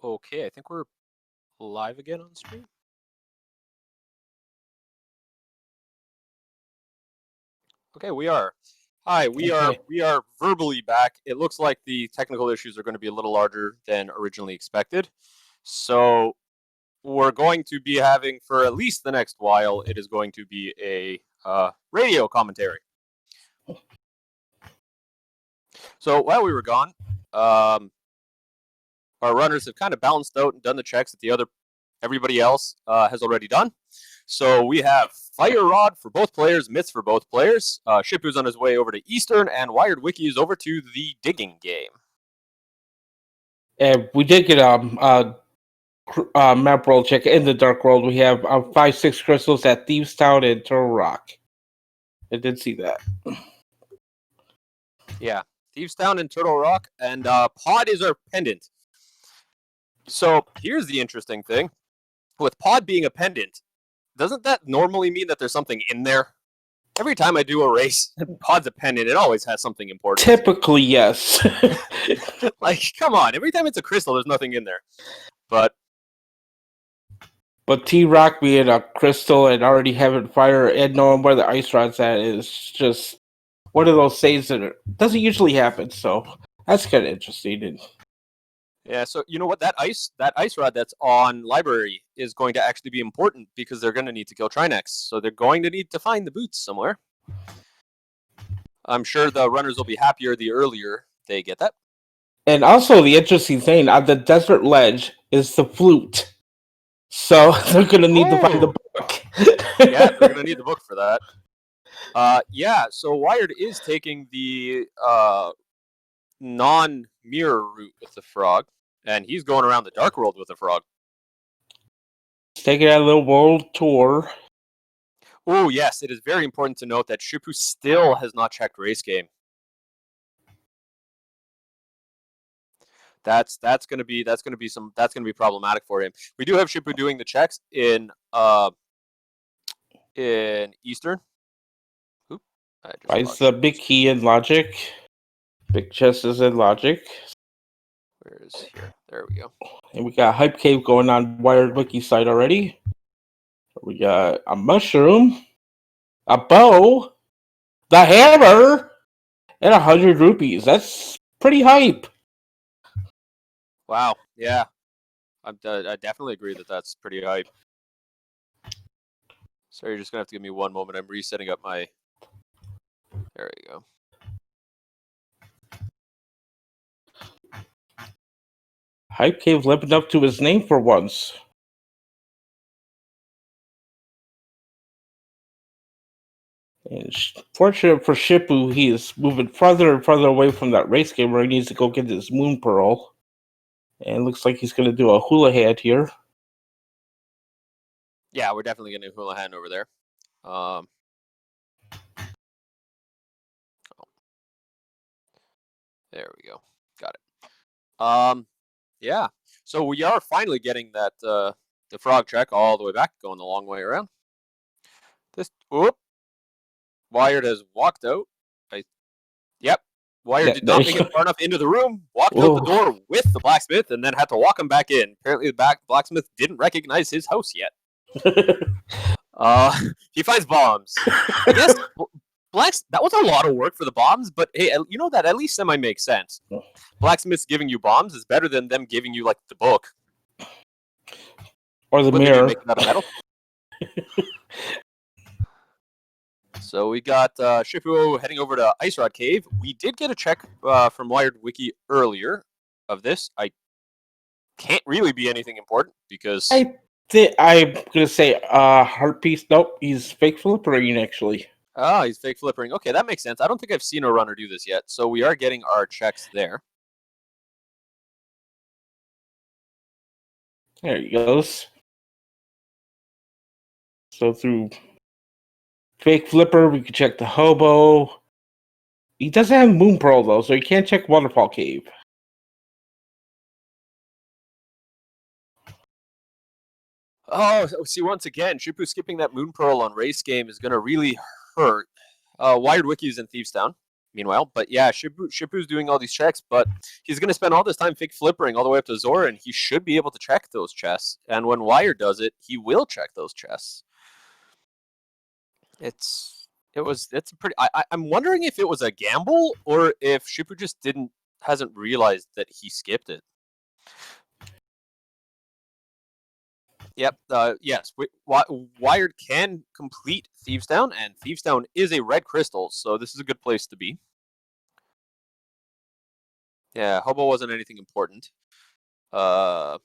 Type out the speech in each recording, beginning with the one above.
Okay, I think we're live again on stream. Okay, we are. Hi, we are verbally back. It looks like the technical issues are going to be a little larger than originally expected. So we're going to be having, for at least the next while, it is going to be a radio commentary. So while we were gone, our runners have kind of balanced out and done the checks that everybody else has already done. So we have Fire Rod for both players, Myths for both players. Shippou's on his way over to Eastern, and Wiredwicky is over to the digging game. And we did get a map roll check in the Dark World. We have 5-6 crystals at Thieves Town and Turtle Rock. I did see that. Yeah, Thieves Town and Turtle Rock, and Pod is our pendant. So here's the interesting thing. With Pod being a pendant, doesn't that normally mean that there's something in there? Every time I do a race, Pod's a pendant, it always has something important. Typically, yes. Like, come on. Every time it's a crystal, there's nothing in there. But T-Rock being a crystal and already having fire and knowing where the ice rod's at is just one of those things that doesn't usually happen. So that's kind of interesting. Yeah, so you know what? That ice rod that's on Library is going to actually be important because they're going to need to kill Trinex. So they're going to need to find the boots somewhere. I'm sure the runners will be happier the earlier they get that. And also the interesting thing on the desert ledge is the flute. So they're going to need to find the book. Yeah, they're going to need the book for that. Yeah, so Wired is taking the non-mirror route with the frog, and he's going around the Dark World with the frog. He's taking a little world tour. Oh yes, it is very important to note that Shippou still has not checked race game. That's going to be problematic for him. We do have Shippou doing the checks in Eastern. Oop, It's the big key in Logic. Big chest is in Logic. Where is here? There we go. And we got Hype Cave going on Wiredwicky side already. We got a mushroom, a bow, the hammer, and 100 rupees. That's pretty hype. Wow. Yeah. I definitely agree that that's pretty hype. So you're just going to have to give me one moment. I'm resetting up my... There you go. Hype Cave living up to his name for once. And fortunate for Shippou, he is moving farther and farther away from that race game where he needs to go get his Moon Pearl. And it looks like he's going to do a hula hand here. Yeah, we're definitely getting a hula hand over there. There we go. Got it. Yeah. So we are finally getting that the frog check all the way back, going the long way around. Wired has walked out. Yep. Wired did not make it far enough into the room, walked out the door with the blacksmith, and then had to walk him back in. Apparently the blacksmith didn't recognize his house yet. He finds bombs. I guess that was a lot of work for the bombs, but hey, you know that at least semi makes sense. Blacksmiths giving you bombs is better than them giving you like the book or the mirror. Make out of metal. So we got Shippou heading over to Ice Rod Cave. We did get a check from Wiredwicky earlier of this. I can't really be anything important because I'm gonna say heart piece. Nope, he's fake flippering actually. Ah, he's fake flippering. Okay, that makes sense. I don't think I've seen a runner do this yet, so we are getting our checks there. There he goes. So through fake flipper, we can check the hobo. He doesn't have Moon Pearl though, so you can't check Waterfall Cave. Oh, see, once again, Shippou skipping that Moon Pearl on race game is going to really hurt. Wiredwicky is in Thieves Town. meanwhile. But yeah, Shippou's doing all these checks, but he's going to spend all this time fake flippering all the way up to Zora, and he should be able to check those chests. And when Wired does it, he will check those chests. It's a pretty. I'm wondering if it was a gamble or if Shippou just hasn't realized that he skipped it. Yep. Yes. Wired can complete Thieves Town, and Thieves Town is a red crystal, so this is a good place to be. Yeah, Hobo wasn't anything important. Shippou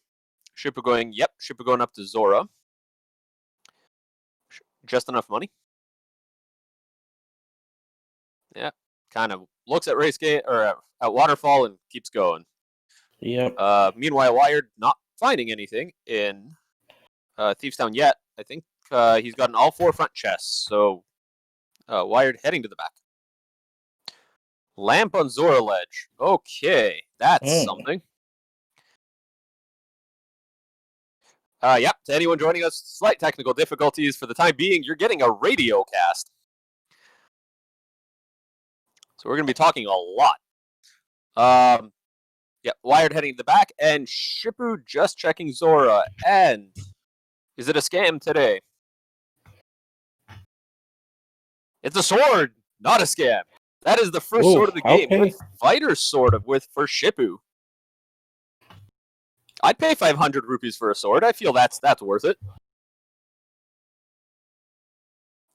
going. Yep. Shippou going up to Zora. Just enough money. Yeah. Kind of looks at race game or at waterfall and keeps going. Yep. Meanwhile, Wired not finding anything in Thieves Town yet. I think he's gotten all 4 front chests, so Wired heading to the back. Lamp on Zora ledge. Okay, that's something. Yep, to anyone joining us, slight technical difficulties. For the time being, you're getting a radio cast. So we're going to be talking a lot. Yeah, Wired heading to the back, and Shippou just checking Zora. And is it a scam today? It's a sword, not a scam. That is the first sword of the game. Okay. Good fighter sword for Shippou. I'd pay 500 rupees for a sword. I feel that's worth it.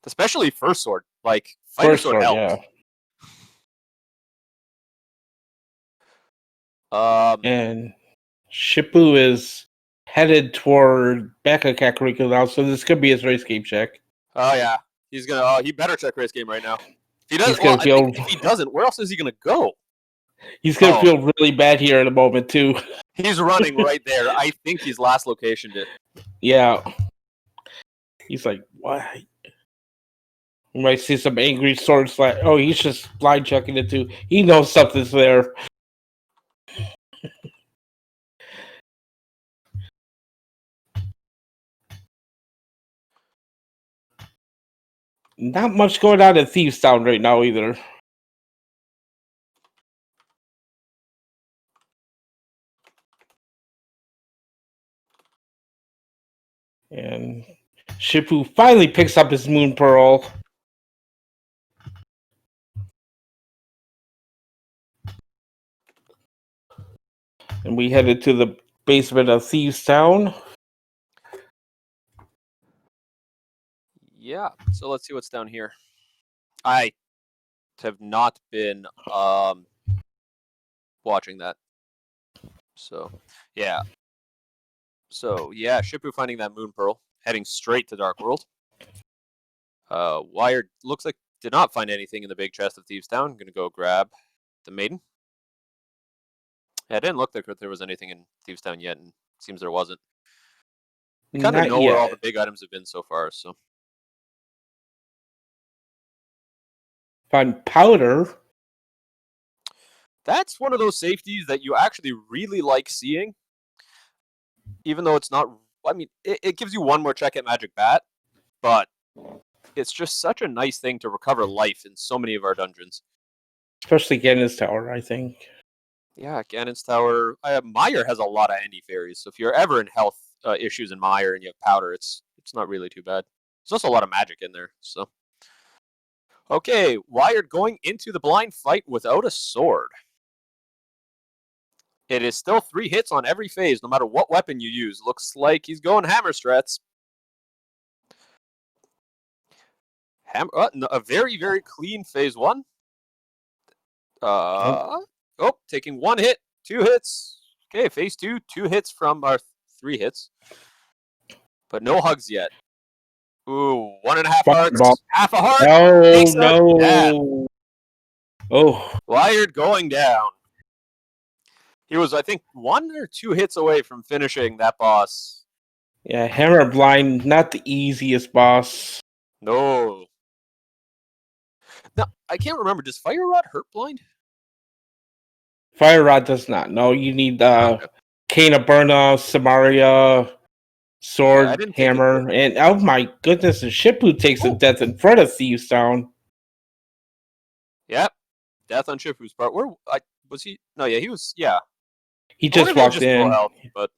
Especially first sword. Like, fighter sword helps. Yeah. And Shippou is headed toward Becca Kakariko now, so this could be his race game check. Oh yeah, he's gonna. He better check race game right now. If he doesn't, if he doesn't, where else is he gonna go? He's gonna feel really bad here in a moment too. He's running right there. I think he's last locationed it. Yeah. He's like, what? You might see some angry swords like, oh, he's just blind checking it too. He knows something's there. Not much going on in Thieves Town right now either. And Shippou finally picks up his Moon Pearl. And we headed to the basement of Thieves Town. Yeah, so let's see what's down here. I have not been watching that. So, yeah. Shippou finding that Moon Pearl, heading straight to Dark World. Wired looks like did not find anything in the big chest of Thieves Town. I'm going to go grab the Maiden. Yeah, it didn't look like there was anything in Thieves Town yet, and it seems there wasn't. We kind of know where all the big items have been so far, so. Find powder. That's one of those safeties that you actually really like seeing. Even though it's not, I mean, it gives you one more check at Magic Bat, but it's just such a nice thing to recover life in so many of our dungeons. Especially Ganon's Tower, I think. Yeah, Ganon's Tower. Mire has a lot of anti-fairies, so if you're ever in health issues in Mire and you have powder, it's not really too bad. There's also a lot of magic in there, so. Okay, Wired going into the blind fight without a sword. It is still 3 hits on every phase, no matter what weapon you use. Looks like he's going hammer strats. A very, very clean phase 1. Taking 1 hit, 2 hits. Okay, phase 2, 2 hits from our 3 hits. But no hugs yet. Ooh, 1.5 hearts. Half a heart. Oh, no. Oh. Wired going down. He was, I think, 1 or 2 hits away from finishing that boss. Yeah, Hammer Blind, not the easiest boss. No. Now, I can't remember. Does Fire Rod hurt blind? Fire Rod does not. No, you need Cane of Burna, Samaria, Sword, Hammer, and oh my goodness, and Shippou takes a death in front of Thieves Town. Yep. death on Shippou's part. Where was he? No, yeah, he was. Yeah, He I just wonder if he was walked full in. health, but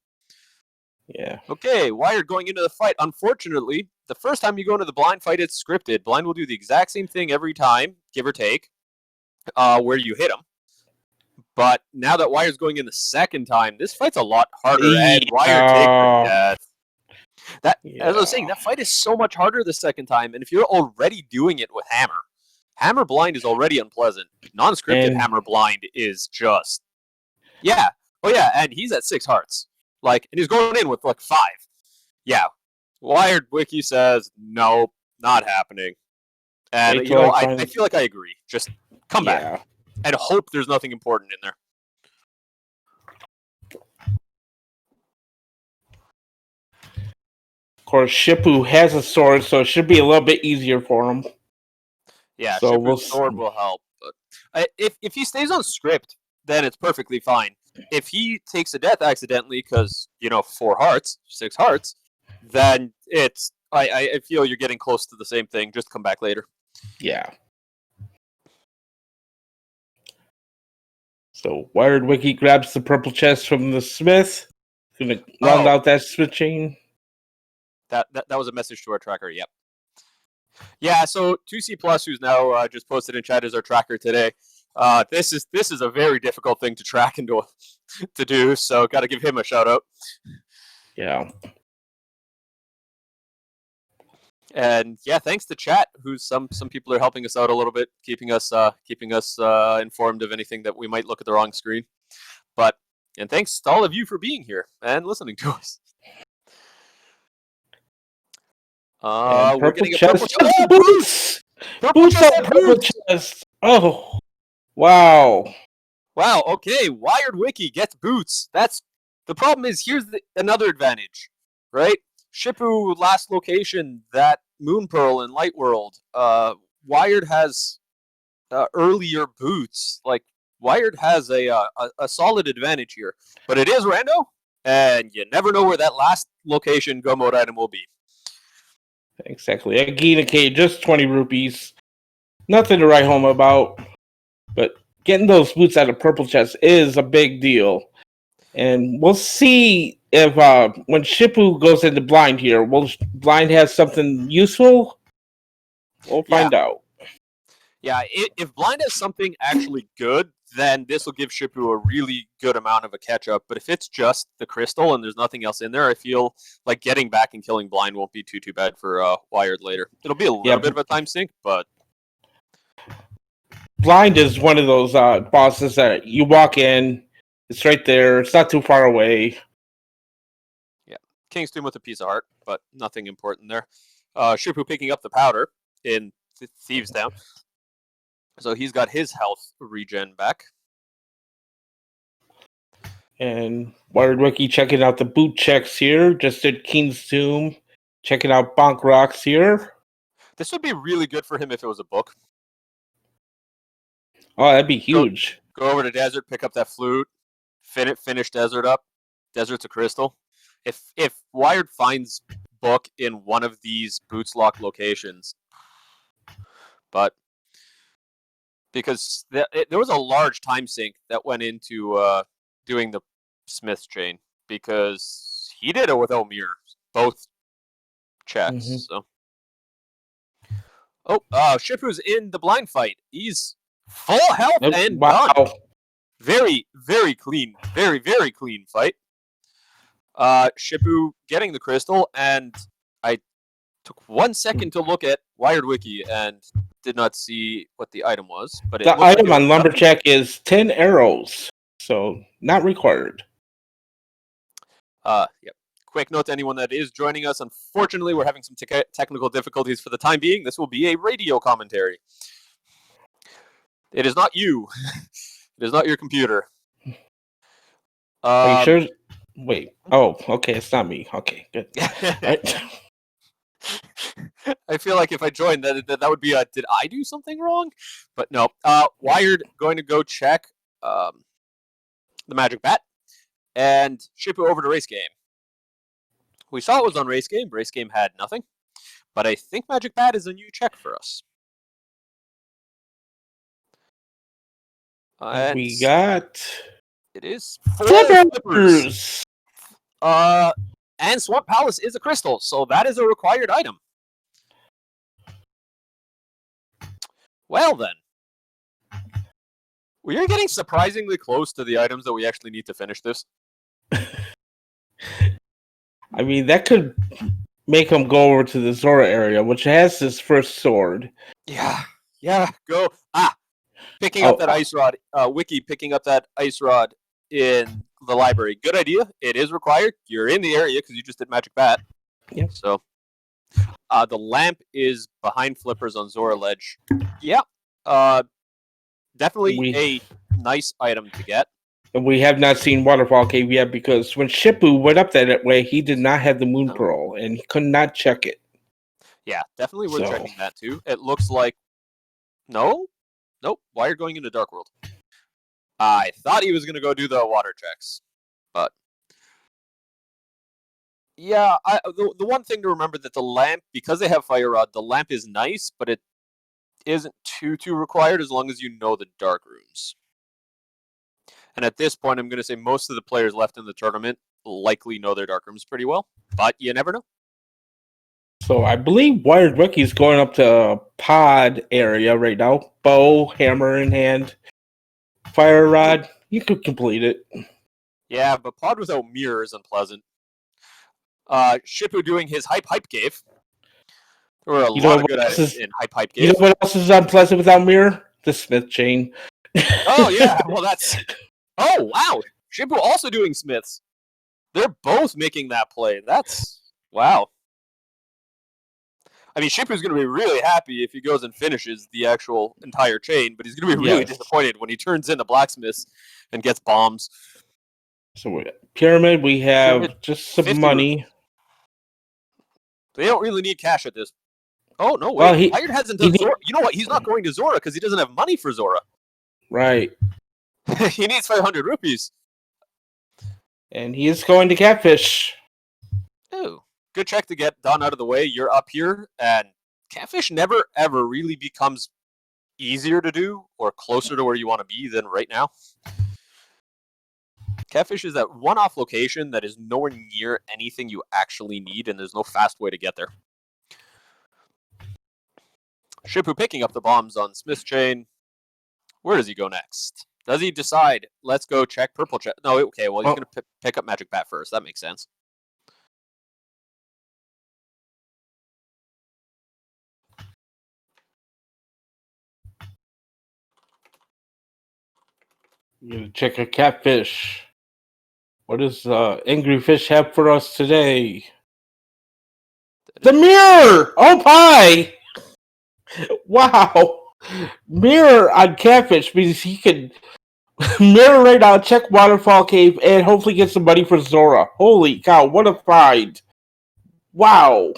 Yeah. okay. Wired going into the fight. Unfortunately, the first time you go into the blind fight, it's scripted. Blind will do the exact same thing every time, give or take, where you hit him. But now that Wired's going in the second time, this fight's a lot harder, and Wired takes the death. As I was saying, that fight is so much harder the second time, and if you're already doing it with Hammer blind is already unpleasant. Non-scripted And- Hammer blind is just, yeah. Oh yeah, and he's at 6 hearts, and he's going in with 5. Yeah, Wiredwicky says nope, not happening. And Wait till I I find- feel like I agree. Just come back and hope there's nothing important in there. Of course, Shippou has a sword, so it should be a little bit easier for him. Yeah, So Shippou's sword will help. But if he stays on script, then it's perfectly fine. If he takes a death accidentally because 4 hearts, 6 hearts, then it's I feel you're getting close to the same thing. Just come back later. Yeah. So Wiredwicky grabs the purple chest from the smith. Gonna round out that smith chain. That was a message to our tracker. Yep. Yeah. So 2C Plus, who's now just posted in chat as our tracker today. This is a very difficult thing to track and to do. So got to give him a shout out. Yeah. And yeah, thanks to chat, who's some people are helping us out a little bit, keeping us informed of anything that we might look at the wrong screen. And thanks to all of you for being here and listening to us. We're getting a purple chest. Oh, boots! Boots on purple chest. Oh, wow. Wow. Okay, Wiredwicky gets boots. That's the problem. Is here's another advantage, right? Shippou last location, that Moon Pearl in Light World. Wired has earlier boots. Wired has a solid advantage here, but it is rando, and you never know where that last location go mode item will be. Exactly. A Gina K, just 20 rupees. Nothing to write home about, but getting those boots out of purple chest is a big deal. And we'll see if when Shippou goes into blind here, will blind have something useful? We'll find out. Yeah, if blind has something actually good, then this will give Shippou a really good amount of a catch-up. But if it's just the crystal and there's nothing else in there, I feel like getting back and killing blind won't be too bad for Wired later. It'll be a little bit of a time sink, but... Blind is one of those bosses that you walk in, it's right there, it's not too far away. Yeah, King's Tomb with a piece of heart, but nothing important there. Shippou picking up the powder in Thieves Town. So he's got his health regen back. And Wiredwicky checking out the boot checks here. Just did King's Tomb. Checking out Bonk Rocks here. This would be really good for him if it was a book. Oh, that'd be huge. Go over to Desert, pick up that flute, finish Desert up. Desert's a crystal. If Wired finds book in one of these boots lock locations, but because there was a large time sink that went into doing the Smith's chain because he did it with Omir, both checks. Mm-hmm. So, Shippou's in the blind fight. He's full health and done. Very, very clean, very, very clean fight. Shippou getting the crystal, and I took 1 second to look at Wiredwicky and did not see what the item was. But the item on Lumberjack is 10 arrows, so not required. Yep. Quick note to anyone that is joining us. Unfortunately, we're having some technical difficulties for the time being. This will be a radio commentary. It is not you. It is not your computer. Are you sure? Wait. Oh, okay. It's not me. Okay, good. Right. I feel like if I joined, that would be a, did I do something wrong? But no. Wired going to go check the Magic Bat and ship it over to Race Game. We saw it was on Race Game. Race Game had nothing. But I think Magic Bat is a new check for us. And We got it is 4 flippers. flippers. And Swamp Palace is a crystal, so that is a required item. Well then. We are getting surprisingly close to the items that we actually need to finish this. I mean, that could make him go over to the Zora area, which has his first sword. Yeah, go. Picking up that ice rod. Wiki picking up that ice rod in the library. Good idea. It is required. You're in the area because you just did Magic Bat. Yep. So, the lamp is behind flippers on Zora Ledge. Yeah. Definitely a nice item to get. And we have not seen Waterfall Cave yet because when Shippou went up that way, he did not have the Moon Pearl, and he could not check it. Yeah, definitely worth checking that too. It looks like... Nope. Why are you going into Dark World? I thought he was going to go do the water checks, but... Yeah, the one thing to remember that the lamp, because they have Fire Rod, the lamp is nice, but it isn't too required as long as you know the dark rooms. And at this point, I'm going to say most of the players left in the tournament likely know their dark rooms pretty well, but you never know. So I believe Wiredwicky is going up to pod area right now. Bow, hammer in hand, Fire Rod. You could complete it. Yeah, but pod without mirror is unpleasant. Shippou doing his hype cave. There were a lot of good items in hype cave. You know what else is unpleasant without mirror? The Smith chain. Oh, yeah. Well, that's... Oh, wow. Shippou also doing Smiths. They're both making that play. That's... Wow. I mean, Shippou's going to be really happy if he goes and finishes the actual entire chain, but he's going to be really disappointed when he turns into blacksmiths and gets bombs. So, Pyramid, we have just some money. They don't really need cash at this. Oh, no, wait. Well, Wired hasn't done Zora. You know what? He's not going to Zora because he doesn't have money for Zora. Right. He needs 500 rupees. And he is going to Catfish. Oh, good check to get done out of the way. You're up here, and Catfish never, ever really becomes easier to do or closer to where you want to be than right now. Catfish is that one-off location that is nowhere near anything you actually need, and there's no fast way to get there. Shippou picking up the bombs on Smith's chain. Where does he go next? Does he decide, let's go check purple chest? No, okay, well, he's going to pick up Magic Bat first. That makes sense. You're going to check a Catfish. What does Angry Fish have for us today? The mirror! Oh, pie! Wow! Mirror on Catfish means he can mirror right now, check Waterfall Cave, and hopefully get some money for Zora. Holy cow, what a find! Wow!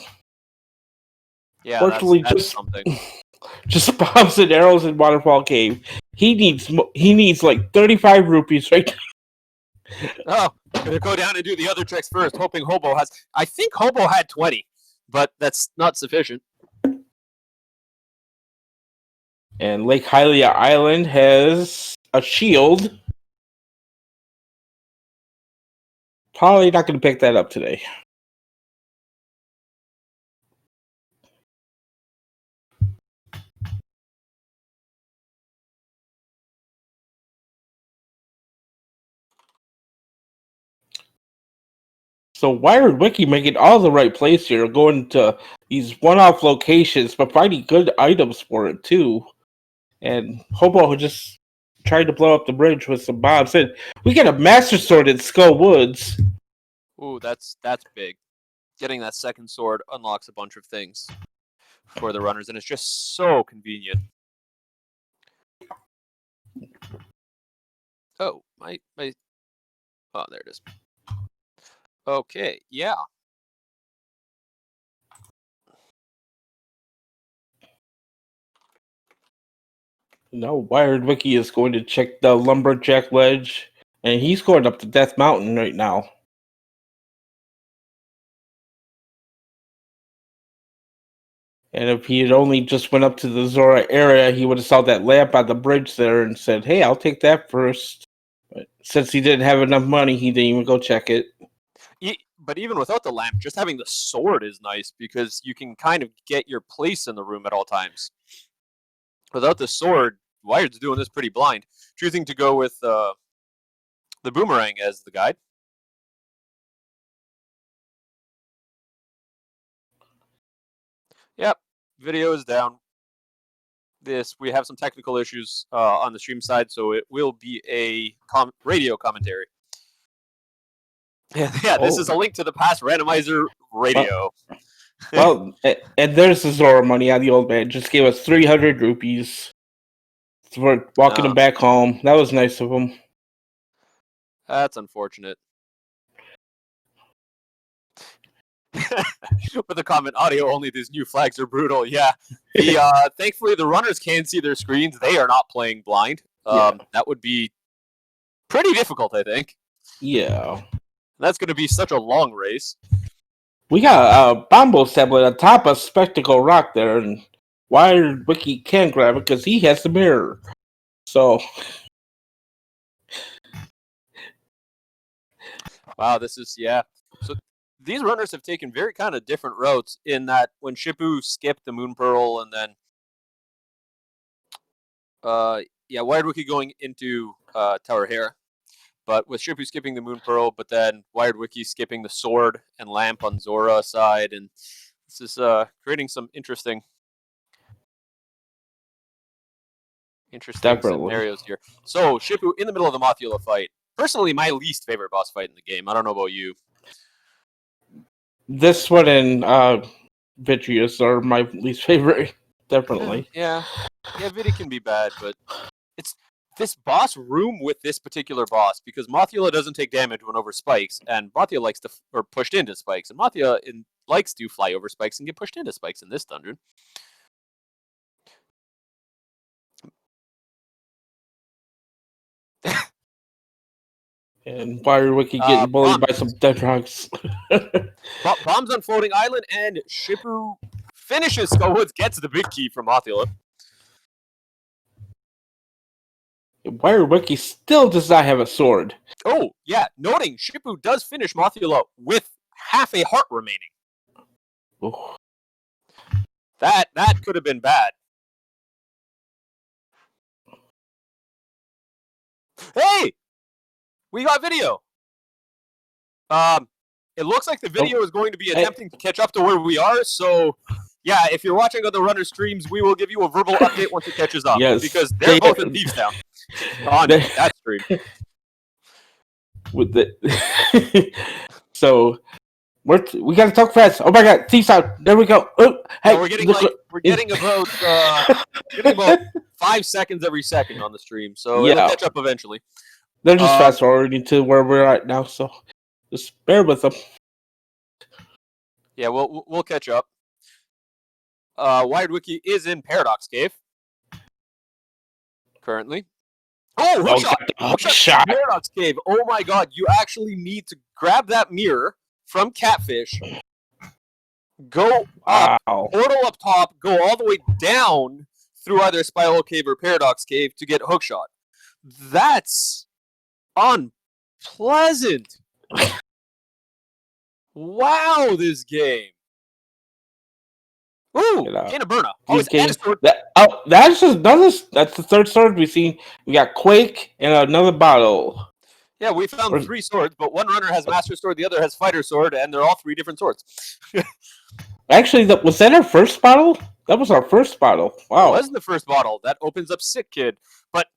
Yeah, fortunately, that's something. Just bombs and arrows in Waterfall Cave. He needs like 35 rupees right now. Oh, gonna go down and do the other tricks first, hoping Hobo has... I think Hobo had 20, but that's not sufficient. And Lake Hylia Island has a shield. Probably not going to pick that up today. So Wiredwicky making all the right plays here, going to these one-off locations, but finding good items for it too. And Hobo just tried to blow up the bridge with some bombs. And we get a Master Sword in Skull Woods. Ooh, that's big. Getting that second sword unlocks a bunch of things for the runners, and it's just so convenient. Oh, my... Oh, there it is. Okay, yeah. No, Wiredwicky is going to check the Lumberjack Ledge, and he's going up to Death Mountain right now. And if he had only just went up to the Zora area, he would have saw that lamp on the bridge there and said, "Hey, I'll take that first." But since he didn't have enough money, he didn't even go check it. But even without the lamp, just having the sword is nice because you can kind of get your place in the room at all times. Without the sword, Wired's doing this pretty blind, choosing to go with the boomerang as the guide. Yep, video is down. We have some technical issues on the stream side, so it will be a radio commentary. Yeah, this is a link to the past Randomizer radio. Well, and there's the Zora money on the old man. Just gave us 300 rupees for walking him back home. That was nice of him. That's unfortunate. With the comment, audio only, these new flags are brutal. Yeah. Thankfully, the runners can see their screens. They are not playing blind. That would be pretty difficult, I think. Yeah. That's going to be such a long race. We got a Bombo tablet atop a Spectacle Rock there, and Wiredwicky can grab it because he has the mirror. So. Wow, this is, yeah. So these runners have taken very kind of different routes in that when Shippou skipped the Moon Pearl and then, Wiredwicky going into Tower Hera. But with Shippou skipping the Moon Pearl, but then Wiredwicky skipping the sword and lamp on Zora side, and this is creating some interesting scenarios here. So Shippou in the middle of the Mothula fight. Personally, my least favorite boss fight in the game. I don't know about you. This one and Vitreous are my least favorite, definitely. Yeah, Vidi can be bad, but it's this boss room with this particular boss, because Mothula doesn't take damage when over spikes, and Mothula likes to pushed into spikes, and Mothula likes to fly over spikes and get pushed into spikes in this dungeon. And Wiredwicky getting bullied by some dead rocks. Bombs on floating island, and Shippou finishes Skullwoods, gets the big key from Mothula. Wiredwicky still does not have a sword. Oh, yeah. Noting, Shippou does finish Mothula with half a heart remaining. Oh. That could have been bad. Hey! We got video. It looks like the video is going to be attempting to catch up to where we are, so yeah, if you're watching on the runner streams, we will give you a verbal update once it catches up. Yes. Because they're both in Thieves Town. On that stream. With the so we gotta talk fast. Oh my god, Thieves Town. There we go. Oh, hey, so we're getting about 5 seconds every second on the stream, so it'll catch up eventually. They're just fast forwarding to where we're at now, so just bear with them. Yeah, we'll catch up. Wiredwicky is in Paradox Cave currently. Oh, hookshot! Paradox Cave. Oh my god, you actually need to grab that mirror from Catfish, go up, portal up top, go all the way down through either Spiral Cave or Paradox Cave to get hookshot. That's unpleasant. Wow, this game. Ooh, Canaburna. That's the third sword we've seen. We got Quake and another bottle. Yeah, we found 3 swords, but one runner has Master Sword, the other has Fighter Sword, and they're all 3 different swords. Actually, was that our first bottle? That was our first bottle. Wow. It was the first bottle. That opens up Sick Kid. But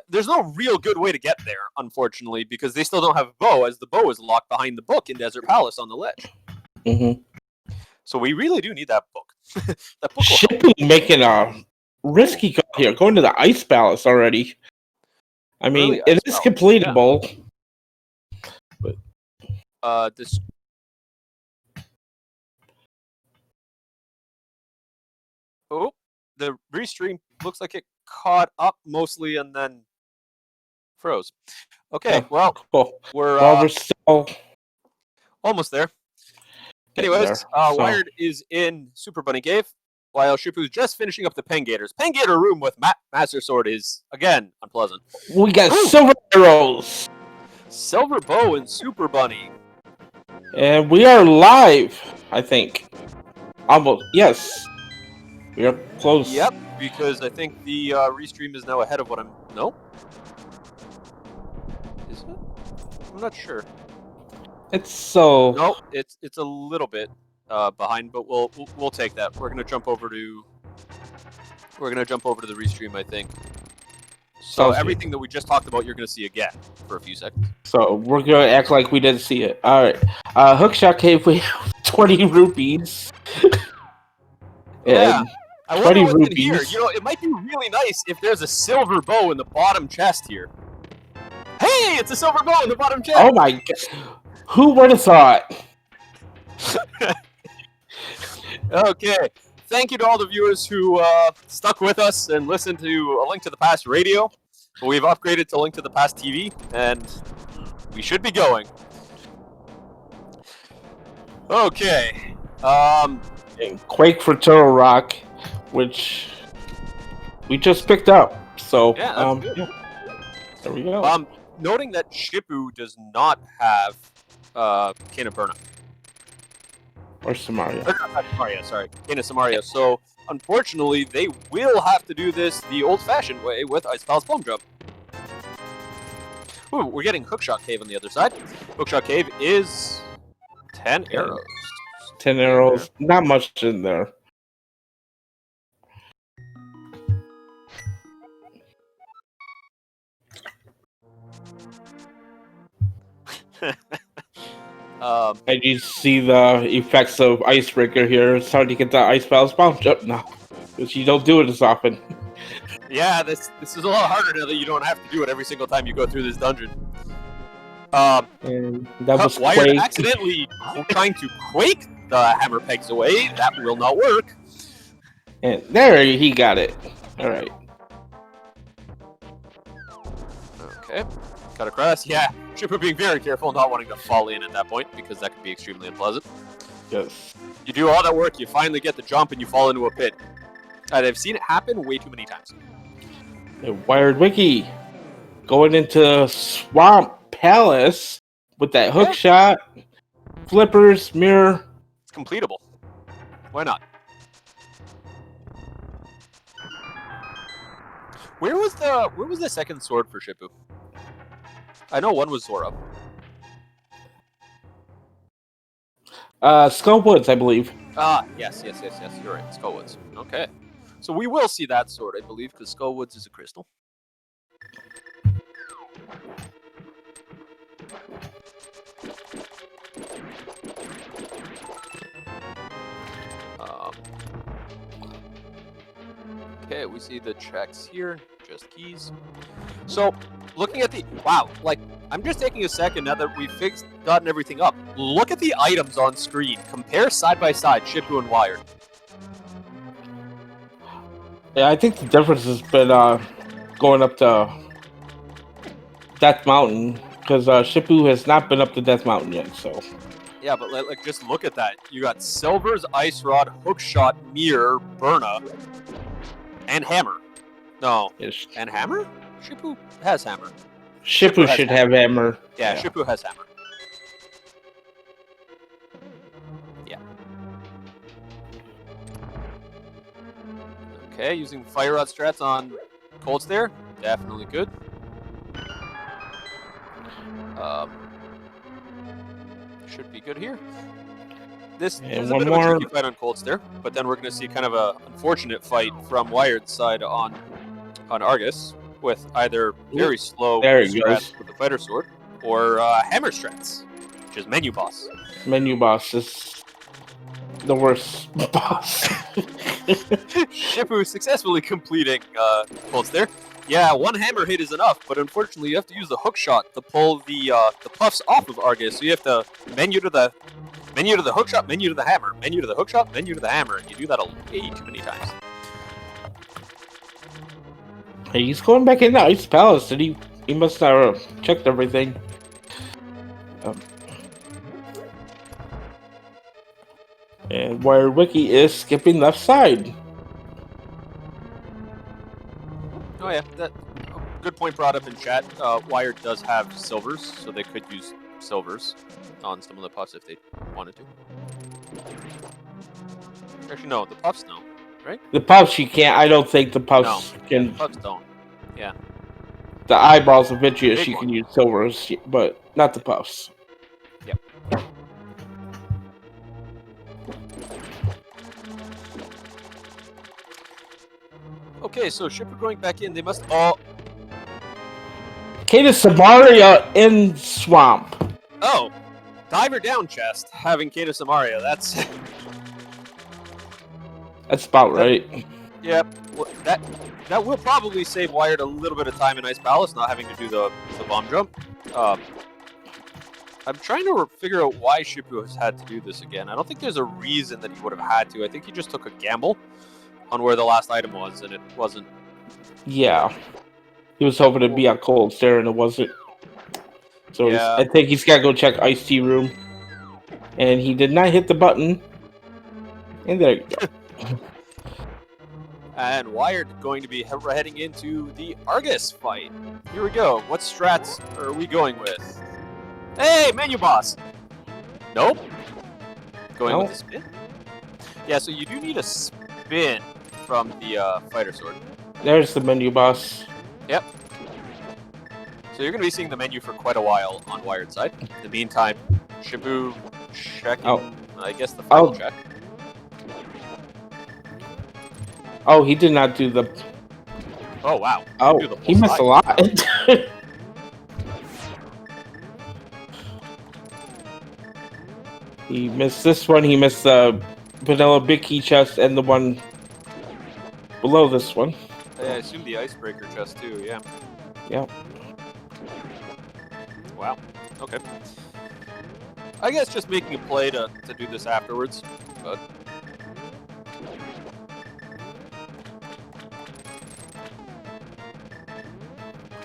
there's no real good way to get there, unfortunately, because they still don't have a bow, as the bow is locked behind the book in Desert Palace on the ledge. Mm-hmm. So we really do need that book. That book Shippou making a risky call here, going to the Ice Palace already. I mean, really, it is completable. Yeah. But this. Oh, the restream looks like it caught up mostly and then froze. Okay, well, cool. we're still almost there. Anyways, Wired is in Super Bunny Cave. while Shippou's just finishing up the Pengators. Pengator room with Master Sword is, again, unpleasant. We got silver arrows. Silver Bow and Super Bunny. And we are live, I think. Almost. Yes. We are close. Yep, because I think the restream is now ahead of what I'm... No? Is it? I'm not sure. It's so... No, it's a little bit behind, but we'll take that. We're gonna jump over to the restream, I think. So everything that we just talked about, you're gonna see again for a few seconds. So we're gonna act like we didn't see it. All right. Hookshot cave. We have 20 rupees. Yeah. I wonder 20 what's rupees. in here. You know, it might be really nice if there's a silver bow in the bottom chest here. Hey, it's a silver bow in the bottom chest. Oh my god! Who would have thought? Okay. Thank you to all the viewers who stuck with us and listened to A Link to the Past radio. We've upgraded to Link to the Past TV, and we should be going. Okay. And Quake for Turtle Rock, which we just picked up. So Yeah, that's good. yeah. There we go. Noting that Shippou does not have Kena Burna. Or Samaria. Samaria, sorry. Kena Samaria. So, unfortunately, they will have to do this the old-fashioned way with Ice Palace Plum Jump. Ooh, we're getting Hookshot Cave on the other side. Hookshot Cave is 10 arrows. 10 arrows. Not much in there. And you see the effects of Icebreaker here. It's hard to get that Ice Palace bounce up now, because you don't do it as often. Yeah, this is a lot harder now that you don't have to do it every single time you go through this dungeon. And that was Wired Quake. accidentally trying to Quake the hammer pegs away. That will not work. And there he got it. All right. Okay, cut across. Yeah, Shippou being very careful, not wanting to fall in at that point because that could be extremely unpleasant. Yes. You do all that work, you finally get the jump, and you fall into a pit. And I've seen it happen way too many times. And Wiredwicky going into Swamp Palace with that hook shot, flippers, mirror. It's completable. Why not? Where was the second sword for Shippou? I know one was Zora. Skullwoods, I believe. Ah, yes. You're right. Skullwoods. Okay. So we will see that sword, I believe, because Skullwoods is a crystal. Okay, we see the checks here, just keys. So, looking at the... Wow, like, I'm just taking a second now that we've gotten everything up. Look at the items on screen. Compare side by side, Shippou and Wired. Yeah, I think the difference has been going up to Death Mountain, because Shippou has not been up to Death Mountain yet, so... Yeah, but like, just look at that. You got Silver's Ice Rod, Hookshot, Mirror, Burna, and Hammer. No. Yes. And Hammer? Shippou has Hammer. Shippou should have hammer. Yeah, Shippou has Hammer. Yeah. Okay, using Fire Rod strats on Colts there. Definitely good. Should be good here. This is a one bit of a more. tricky fight on Colts there, but then we're going to see kind of a unfortunate fight from Wired's side on Argus with either very slow There he strats goes. with the fighter sword or hammer strats, which is menu boss. Menu boss is the worst boss. Shippou successfully completing Colts there. Yeah, one hammer hit is enough, but unfortunately you have to use the hook shot to pull the puffs off of Argus. So you have to menu to the hook shot, menu to the hammer, menu to the hook shot, menu to the hammer, and you do that way too many times. Hey, he's going back into Ice Palace, and he must have checked everything. And Wiredwicky is skipping left side. Oh yeah, that good point brought up in chat. Wired does have silvers, so they could use silvers on some of the puffs if they wanted to. Actually, no, the puffs no, right? The puffs you can't. I don't think the puffs No, can. the puffs don't. Yeah. The eyeballs of Vitreous Big you can one. use silvers, but not the puffs. Yep. Okay, so Shippou going back in. They must all. Kata Samaria in swamp. Oh, diver down chest having Kata Samaria. That's. That's about right. Yep. Well, that will probably save Wired a little bit of time in Ice Palace, not having to do the bomb jump. I'm trying to figure out why Shippou has had to do this again. I don't think there's a reason that he would have had to. I think he just took a gamble on where the last item was, and it wasn't. Yeah. He was hoping to be on cold stare, and it wasn't. So Yeah. I think he's got to go check Ice Tea Room. And he did not hit the button. And there you go. And Wired going to be heading into the Argus fight. Here we go. What strats are we going with? Hey, menu boss! Nope. Going with the spin? Yeah, so you do need a spin from the fighter sword. There's the menu boss. Yep. So you're going to be seeing the menu for quite a while on Wired side. In the meantime, Shippou checking, I guess, the final check. Oh, he did not do the... Oh, wow. Oh, he missed a lot. He missed this one. He missed the vanilla big key chest and the one below this one. I assume the icebreaker chest too, yeah. Yep. Wow. Okay. I guess just making a play to do this afterwards, but...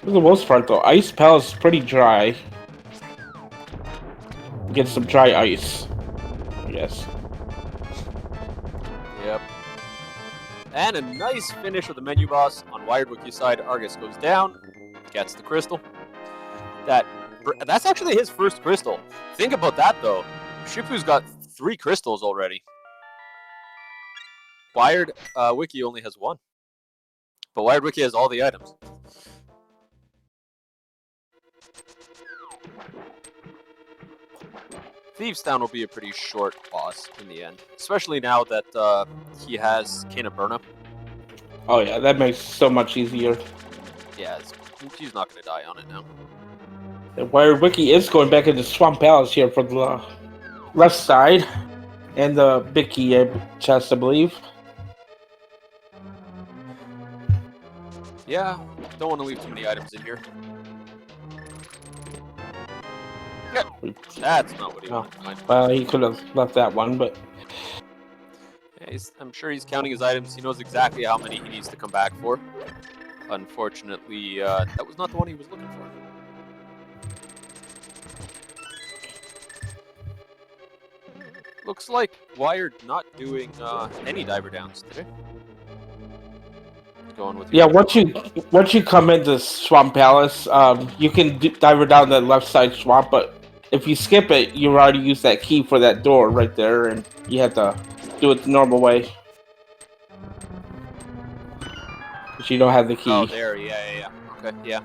For the most part, though, Ice Palace is pretty dry. Get some dry ice, I guess. Yep. And a nice finish of the menu boss on Wiredwicky side. Argus goes down, gets the crystal. That's actually his first crystal. Think about that, though. Shippou's got 3 crystals already. Wiredwicky only has 1. But Wiredwicky has all the items. Thieves Town will be a pretty short boss in the end, especially now that he has Cane of Burna. Oh yeah, that makes it so much easier. Yeah, he's not going to die on it now. And Wiredwicky is going back into Swamp Palace here for the left side, and the big key chest, I believe. Yeah, don't want to leave too many items in here. Yep, that's not what he wanted to find. Well, he could have left that one, but... Yeah, I'm sure he's counting his items. He knows exactly how many he needs to come back for. Unfortunately, that was not the one he was looking for. Looks like Wired not doing any diver downs today. Going with once you come into Swamp Palace, you can diver down that left side swamp, but if you skip it, you already used that key for that door right there, and you have to do it the normal way. Because you don't have the key. Oh, there, yeah. Okay, yeah.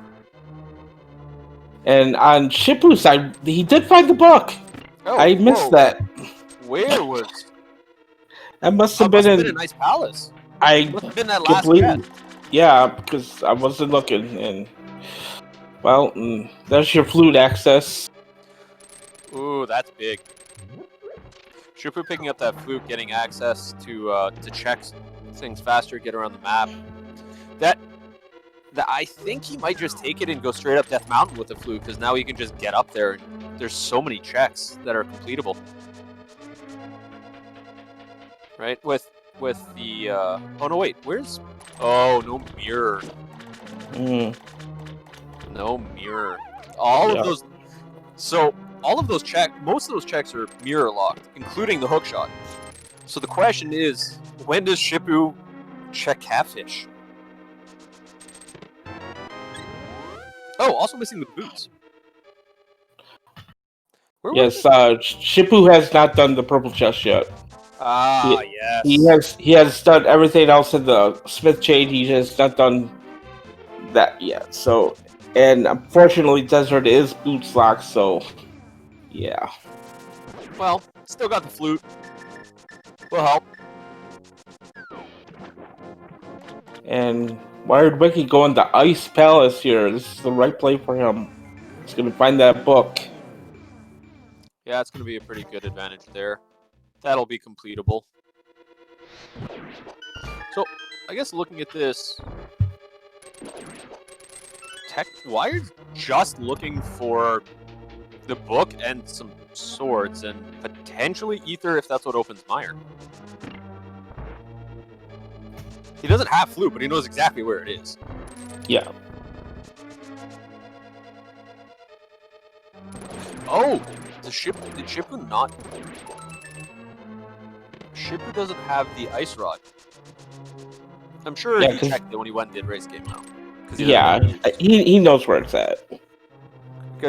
And on Shippou's side, he did find the book. Oh, I missed that. Where was? That must have been a nice palace. Must have been that last chest. Yeah, because I wasn't looking, and well, there's your flute access. Ooh, that's big. Shippou picking up that flute, getting access to check things faster, get around the map. That I think he might just take it and go straight up Death Mountain with the flute, because now he can just get up there. And there's so many checks that are completable. Right with the oh no, wait, where's... Oh, no mirror. No mirror. All of those... So, all of those checks... Most of those checks are mirror locked, including the hook shot. So the question is, when does Shippou check catfish? Oh, also missing the boots. Where was Yes, Shippou has not done the purple chest yet. yes. He has done everything else in the Smith chain. He has not done that yet. So, and unfortunately, Desert is boots locked. So, yeah. Well, still got the flute. Will help. And Wiredwicky going to Ice Palace here. This is the right play for him. He's gonna find that book. Yeah, it's going to be a pretty good advantage there. That'll be completable. So, I guess looking at this, Wired's just looking for the book and some swords, and potentially Ether if that's what opens Mire. He doesn't have flute, but he knows exactly where it is. Yeah. Oh, did Shippou not? Shippou doesn't have the ice rod. I'm sure Yeah, he checked it when he went and did race game now. Yeah, he knows where it's at.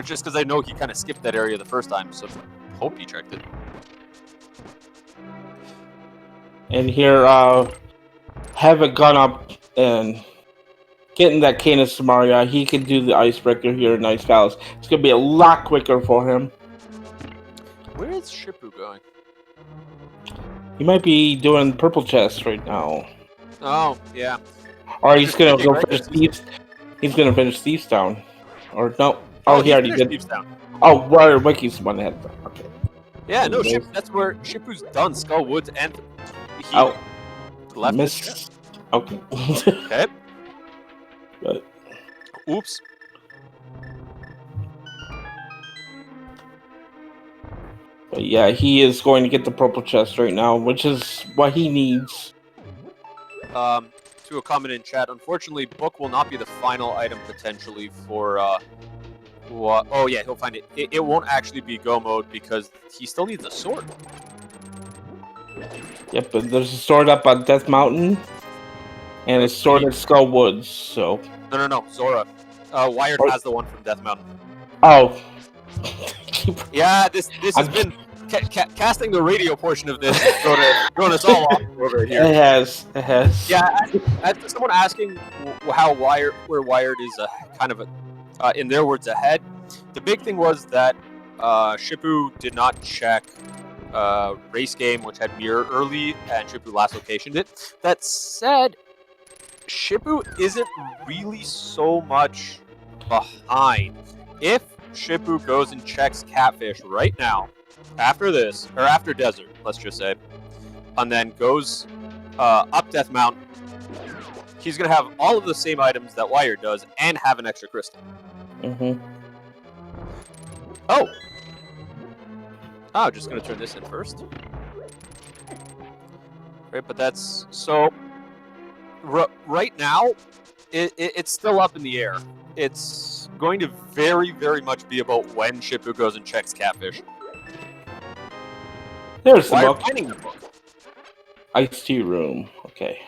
Just because I know he kind of skipped that area the first time, so I hope he checked it. And here, having gone up and getting that Canis Samaria, he can do the icebreaker here in Ice Palace. It's gonna be a lot quicker for him. Where is Shippou going? He might be doing purple chest right now. Oh, yeah. Or he's gonna go right? finish Thieves. He's gonna finish Thieves Town. Or no. Oh, he already did. Thieves Town. Oh, Wiredwicky's the one that had. Okay. Yeah, no, that's where Shippou's done Skull Woods and he left. Miss. Okay. Okay. But, oops. But yeah, he is going to get the purple chest right now, which is what he needs. To a comment in chat, unfortunately, book will not be the final item potentially for. Oh yeah, he'll find it. It won't actually be go mode because he still needs a sword. Yep, but there's a sword up on Death Mountain, and a sword at Skull Woods. So. No, Zora. Wired has the one from Death Mountain. Oh. Yeah, this has been casting the radio portion of this throwing us all off over here. It has. Yeah, as someone asking where Wired is kind of in their words ahead. The big thing was that Shippou did not check race game, which had mirror early, and Shippou last locationed it. That said, Shippou isn't really so much behind. If Shippou goes and checks Catfish right now, after this, or after Desert, let's just say, and then goes up Death Mountain, he's going to have all of the same items that Wired does and have an extra crystal. Mm-hmm. Oh, just going to turn this in first. Right, but that's... So, right now, it's still up in the air. It's going to very, very much be about when Shippou goes and checks Catfish. There's the book. Finding the book. Ice Tea Room. Okay.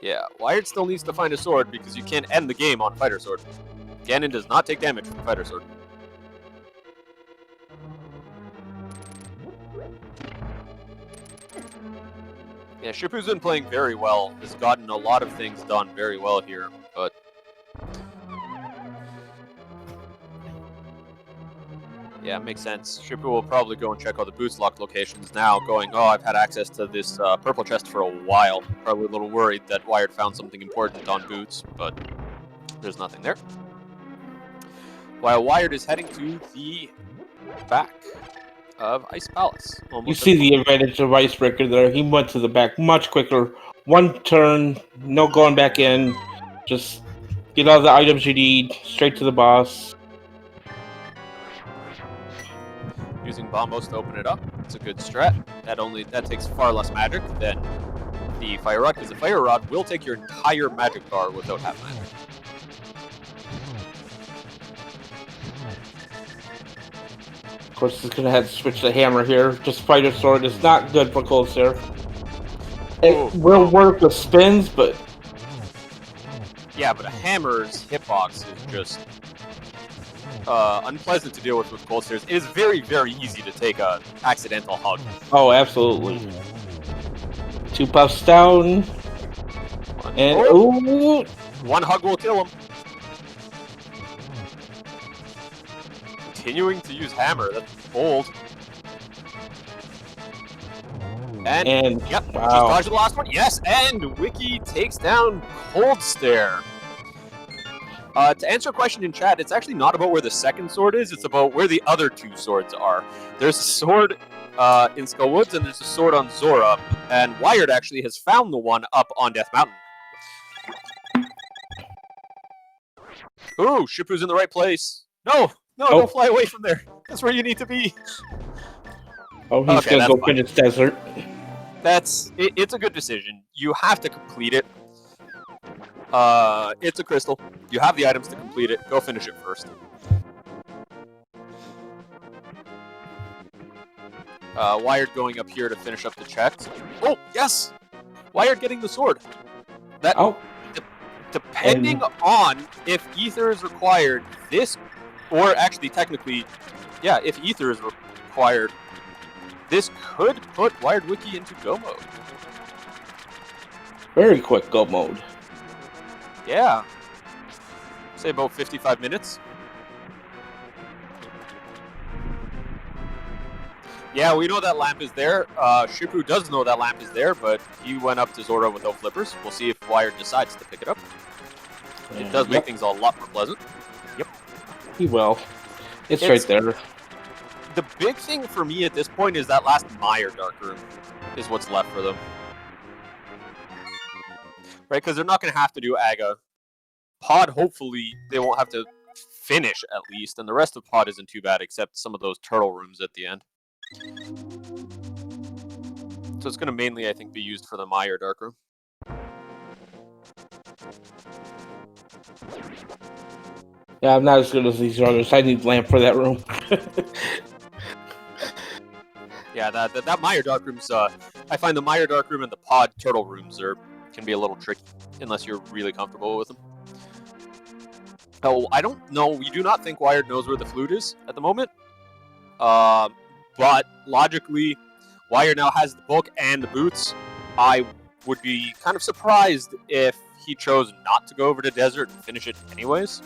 Yeah, Wired still needs to find a sword because you can't end the game on Fighter Sword. Ganon does not take damage from Fighter Sword. Yeah, Shippou's been playing very well. Has gotten a lot of things done very well here, but... Yeah, it makes sense. Shippou will probably go and check all the boots lock locations now, going, oh, I've had access to this purple chest for a while. Probably a little worried that Wired found something important on boots, but there's nothing there. While Wired is heading to the back of Ice Palace. You see the advantage of Icebreaker there. He went to the back much quicker. One turn, no going back in. Just get all the items you need, straight to the boss. Using Bombos to open it up. It's a good strat. That takes far less magic than the Fire Rod, because the Fire Rod will take your entire magic bar without half magic. course, he's gonna have to switch the hammer here. Just fighter sword is not good for Cold Stare. It will work with spins, but yeah, but a hammer's hitbox is just unpleasant to deal with Cold Stares. It is very, very easy to take a accidental hug. oh, absolutely. 2 puffs down, and ooh, one hug will kill him. Continuing to use hammer. That's bold. And yep, wow. just dodged the last one. Yes, and Wiki takes down Cold Stare. To answer a question in chat, it's actually not about where the second sword is, it's about where the other 2 swords are. There's a sword in Skull Woods, and there's a sword on Zora, and Wired actually has found the one up on Death Mountain. Ooh, Shippou's in the right place. No, don't fly away from there. That's where you need to be. Oh, he's gonna go finish Desert. It's a good decision. You have to complete it. It's a crystal. You have the items to complete it. Go finish it first. Wired going up here to finish up the checks. Oh, yes! Wired getting the sword. That depending on if ether is required, this, or actually technically, yeah, if ether is required, this could put Wiredwicky into go mode. Very quick go mode. Yeah. Say about 55 minutes. Yeah, we know that lamp is there. Shippou does know that lamp is there, but he went up to Zora with no flippers. We'll see if Wired decides to pick it up. It does make things a lot more pleasant. Yep. He will. It's right there. The big thing for me at this point is that last Meyer Dark Room is what's left for them. Right, because they're not going to have to do Aga. Pod, hopefully, they won't have to finish, at least, and the rest of Pod isn't too bad, except some of those turtle rooms at the end. So it's going to mainly, I think, be used for the Meyer Dark Room. Yeah, I'm not as good as these others. I need lamp for that room. Yeah, that Meyer Dark Room's, I find the Meyer Dark Room and the Pod turtle rooms can be a little tricky, unless you're really comfortable with them. Oh, I don't know. We do not think Wired knows where the flute is at the moment. But logically, Wired now has the book and the boots. I would be kind of surprised if he chose not to go over to Desert and finish it anyways.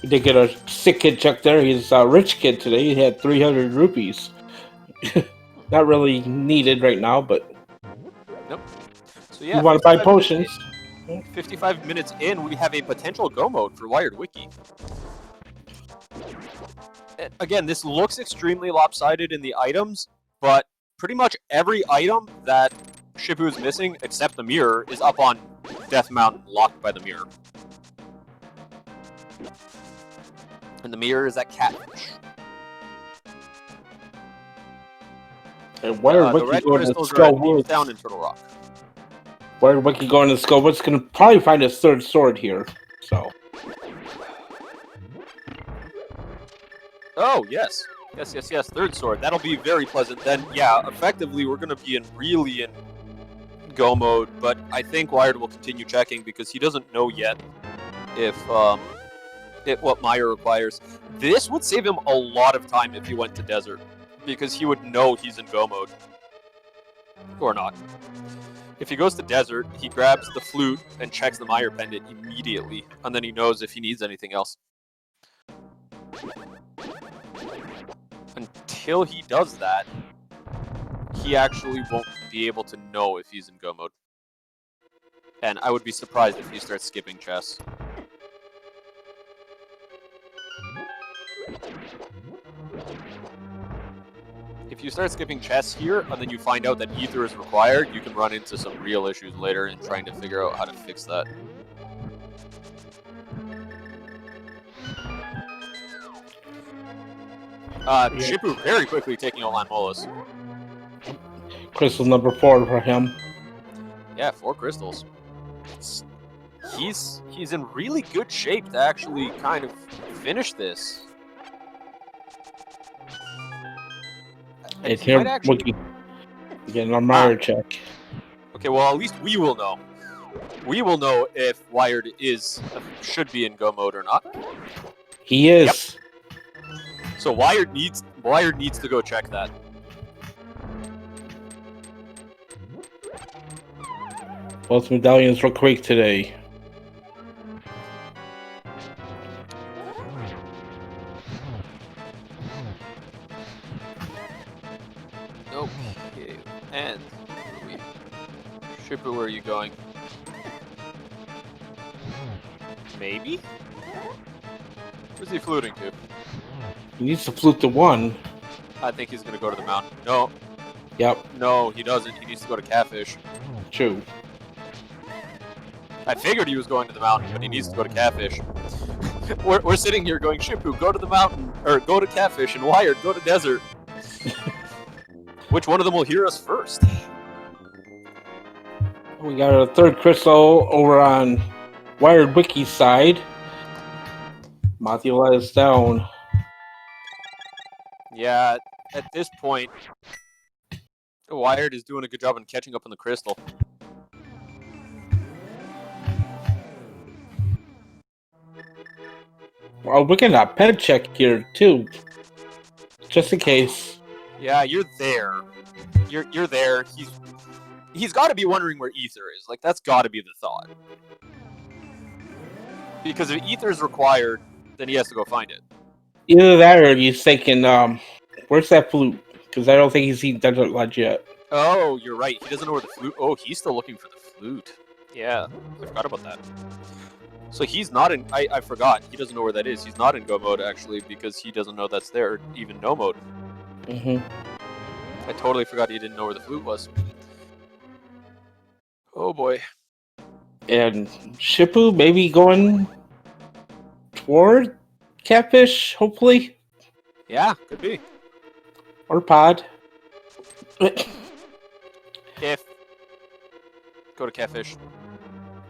We did get a sick kid check there. He's a rich kid today. He had 300 rupees. Not really needed right now, but... Nope. So yeah, you want to buy potions. 55 minutes in, we have a potential go mode for Wiredwicky. Again, this looks extremely lopsided in the items, but pretty much every item that Shippou is missing, except the mirror, is up on Death Mountain, locked by the mirror. And the mirror is that catfish. And Wiredwicky going to Skull Woods. Down in Turtle Rock. Wiredwicky going to Skull Woods going to probably find his third sword here. So. Oh, yes. Yes. Third sword. That'll be very pleasant. Then, yeah, effectively, we're going to be really in go mode. But I think Wired will continue checking because he doesn't know yet if what Meyer requires. This would save him a lot of time if he went to Desert, because he would know he's in go mode. Or not. If he goes to Desert, he grabs the flute and checks the Meyer pendant immediately, and then he knows if he needs anything else. Until he does that, he actually won't be able to know if he's in go mode. And I would be surprised if he starts skipping chess. If you start skipping chess here, and then you find out that ether is required, you can run into some real issues later in trying to figure out how to fix that. Shippou very quickly taking out Lanmolas. Crystal number 4 for him. Yeah, 4 crystals. He's in really good shape to actually kind of finish this. It's he here, might actually. Wiki. Getting our Meyer check. Okay, well, at least we will know. We will know if Wired should be in go mode or not. He is. Yep. So Wired needs to go check that. Both medallions were quick today. Okay, and Shippou, where are you going? Maybe? Where's he fluting to? He needs to flute the 1. I think he's gonna go to the mountain. No. Yep. No, he doesn't. He needs to go to Catfish. True. I figured he was going to the mountain, but he needs to go to Catfish. We're sitting here going, Shippou, go to the mountain, or go to Catfish, and Wired, go to Desert. Which one of them will hear us first? We got a third crystal over on Wiredwicky's side. Monty let us down. Yeah, at this point, Wired is doing a good job in catching up on the crystal. Well, we're getting a pen check here too, just in case. Yeah, you're there. You're there. He's got to be wondering where Ether is. Like, that's got to be the thought. Because if Ether is required, then he has to go find it. Either that or he's thinking, where's that flute? Because I don't think he's seen Desert Lodge yet. Oh, you're right. He doesn't know where the flute... Oh, he's still looking for the flute. Yeah, I forgot about that. So he's not in... I forgot. He doesn't know where that is. He's not in go mode, actually, because he doesn't know that's there, even no mode. Mm-hmm. I totally forgot he didn't know where the flute was. Oh, boy. And Shippou maybe going toward Catfish, hopefully? Yeah, could be. Or Pod. If... Go to Catfish.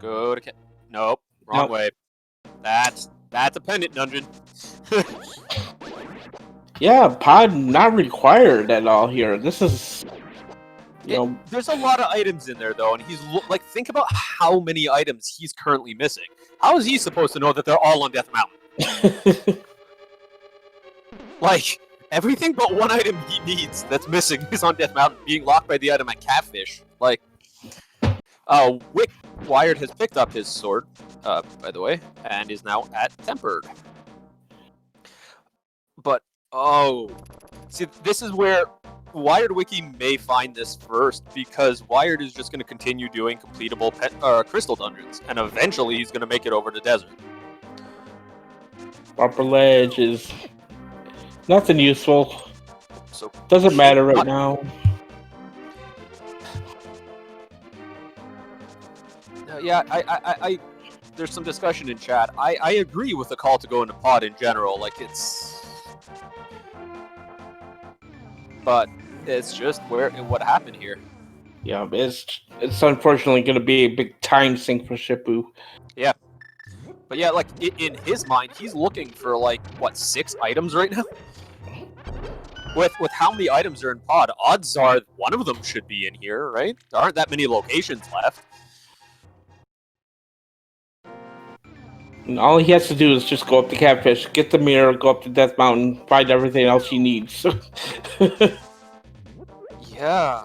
Go to Nope. Wrong way. That's a pendant dungeon. Yeah, Pod not required at all here. This is... There's a lot of items in there, though, and he's like, think about how many items he's currently missing. How is he supposed to know that they're all on Death Mountain? Like, everything but one item he needs that's missing is on Death Mountain, being locked by the item at Catfish. Like, Wired has picked up his sword, by the way, and is now at Tempered. But, see, this is where Wiredwicky may find this first, because Wired is just going to continue doing completable crystal dungeons, and eventually he's going to make it over to Desert. Upper Ledge is nothing useful. So doesn't matter right now. Yeah, I there's some discussion in chat. I agree with the call to go into Pod in general. Like, but it's just what happened here. Yeah, it's unfortunately going to be a big time sink for Shippou. Yeah. But yeah, like, in his mind, he's looking for, like, what, 6 items right now? With how many items are in Pod, odds are one of them should be in here, right? There aren't that many locations left. And all he has to do is just go up to Catfish, get the mirror, go up to Death Mountain, find everything else he needs. Yeah.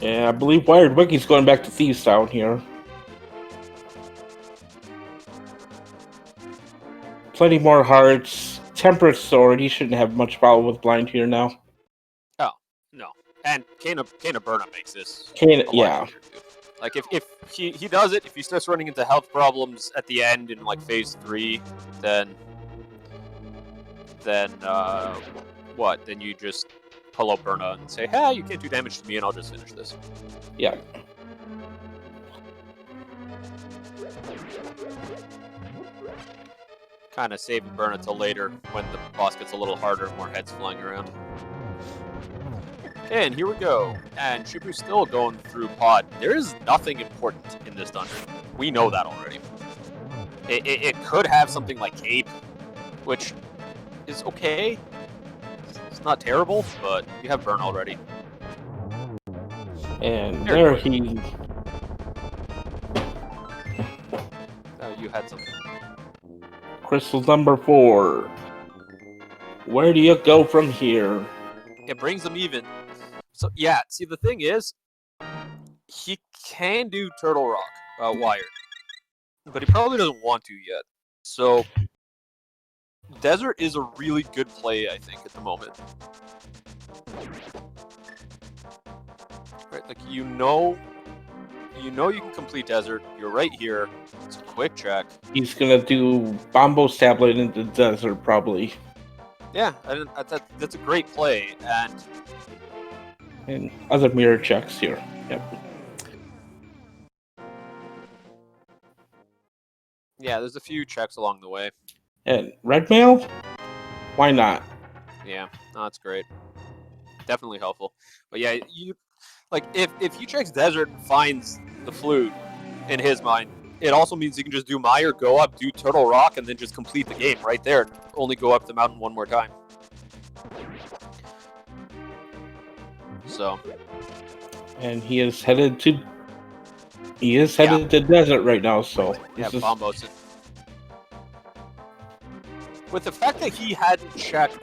Yeah, I believe Wiredwicky's going back to Thieves Town here. Plenty more hearts. Temperate Sword, he shouldn't have much problem with blind here now. Oh, no. And Cane of Burnup makes this. Yeah. Like, if he does it, if he starts running into health problems at the end in, like, Phase 3, then what? Then you just pull up Burna and say, hey, you can't do damage to me, and I'll just finish this. Yeah. Kind of saving Burna till later when the boss gets a little harder and more heads flying around. And here we go. And Shippou's still going through pod. There is nothing important in this dungeon. We know that already. It could have something like Cape, which is okay. It's not terrible, but you have Burn already. And there he... You had something. Crystal number 4. Where do you go from here? It brings them even. So, yeah, see, the thing is, he can do Turtle Rock, Wired. But he probably doesn't want to yet. So, Desert is a really good play, I think, at the moment. Right, like, you know you can complete Desert. You're right here. It's a quick check. He's gonna do Bombo's tablet in the desert, probably. Yeah, that's a great play, And other mirror checks here. Yep. Yeah, there's a few checks along the way. And red mail? Why not? Yeah, no, that's great. Definitely helpful. But yeah, you like if he checks Desert and finds the flute in his mind, it also means he can just do Meyer, go up, do Turtle Rock, and then just complete the game right there. Only go up the mountain one more time. So. And he is headed to desert right now, so yeah, Bombos. With the fact that he hadn't checked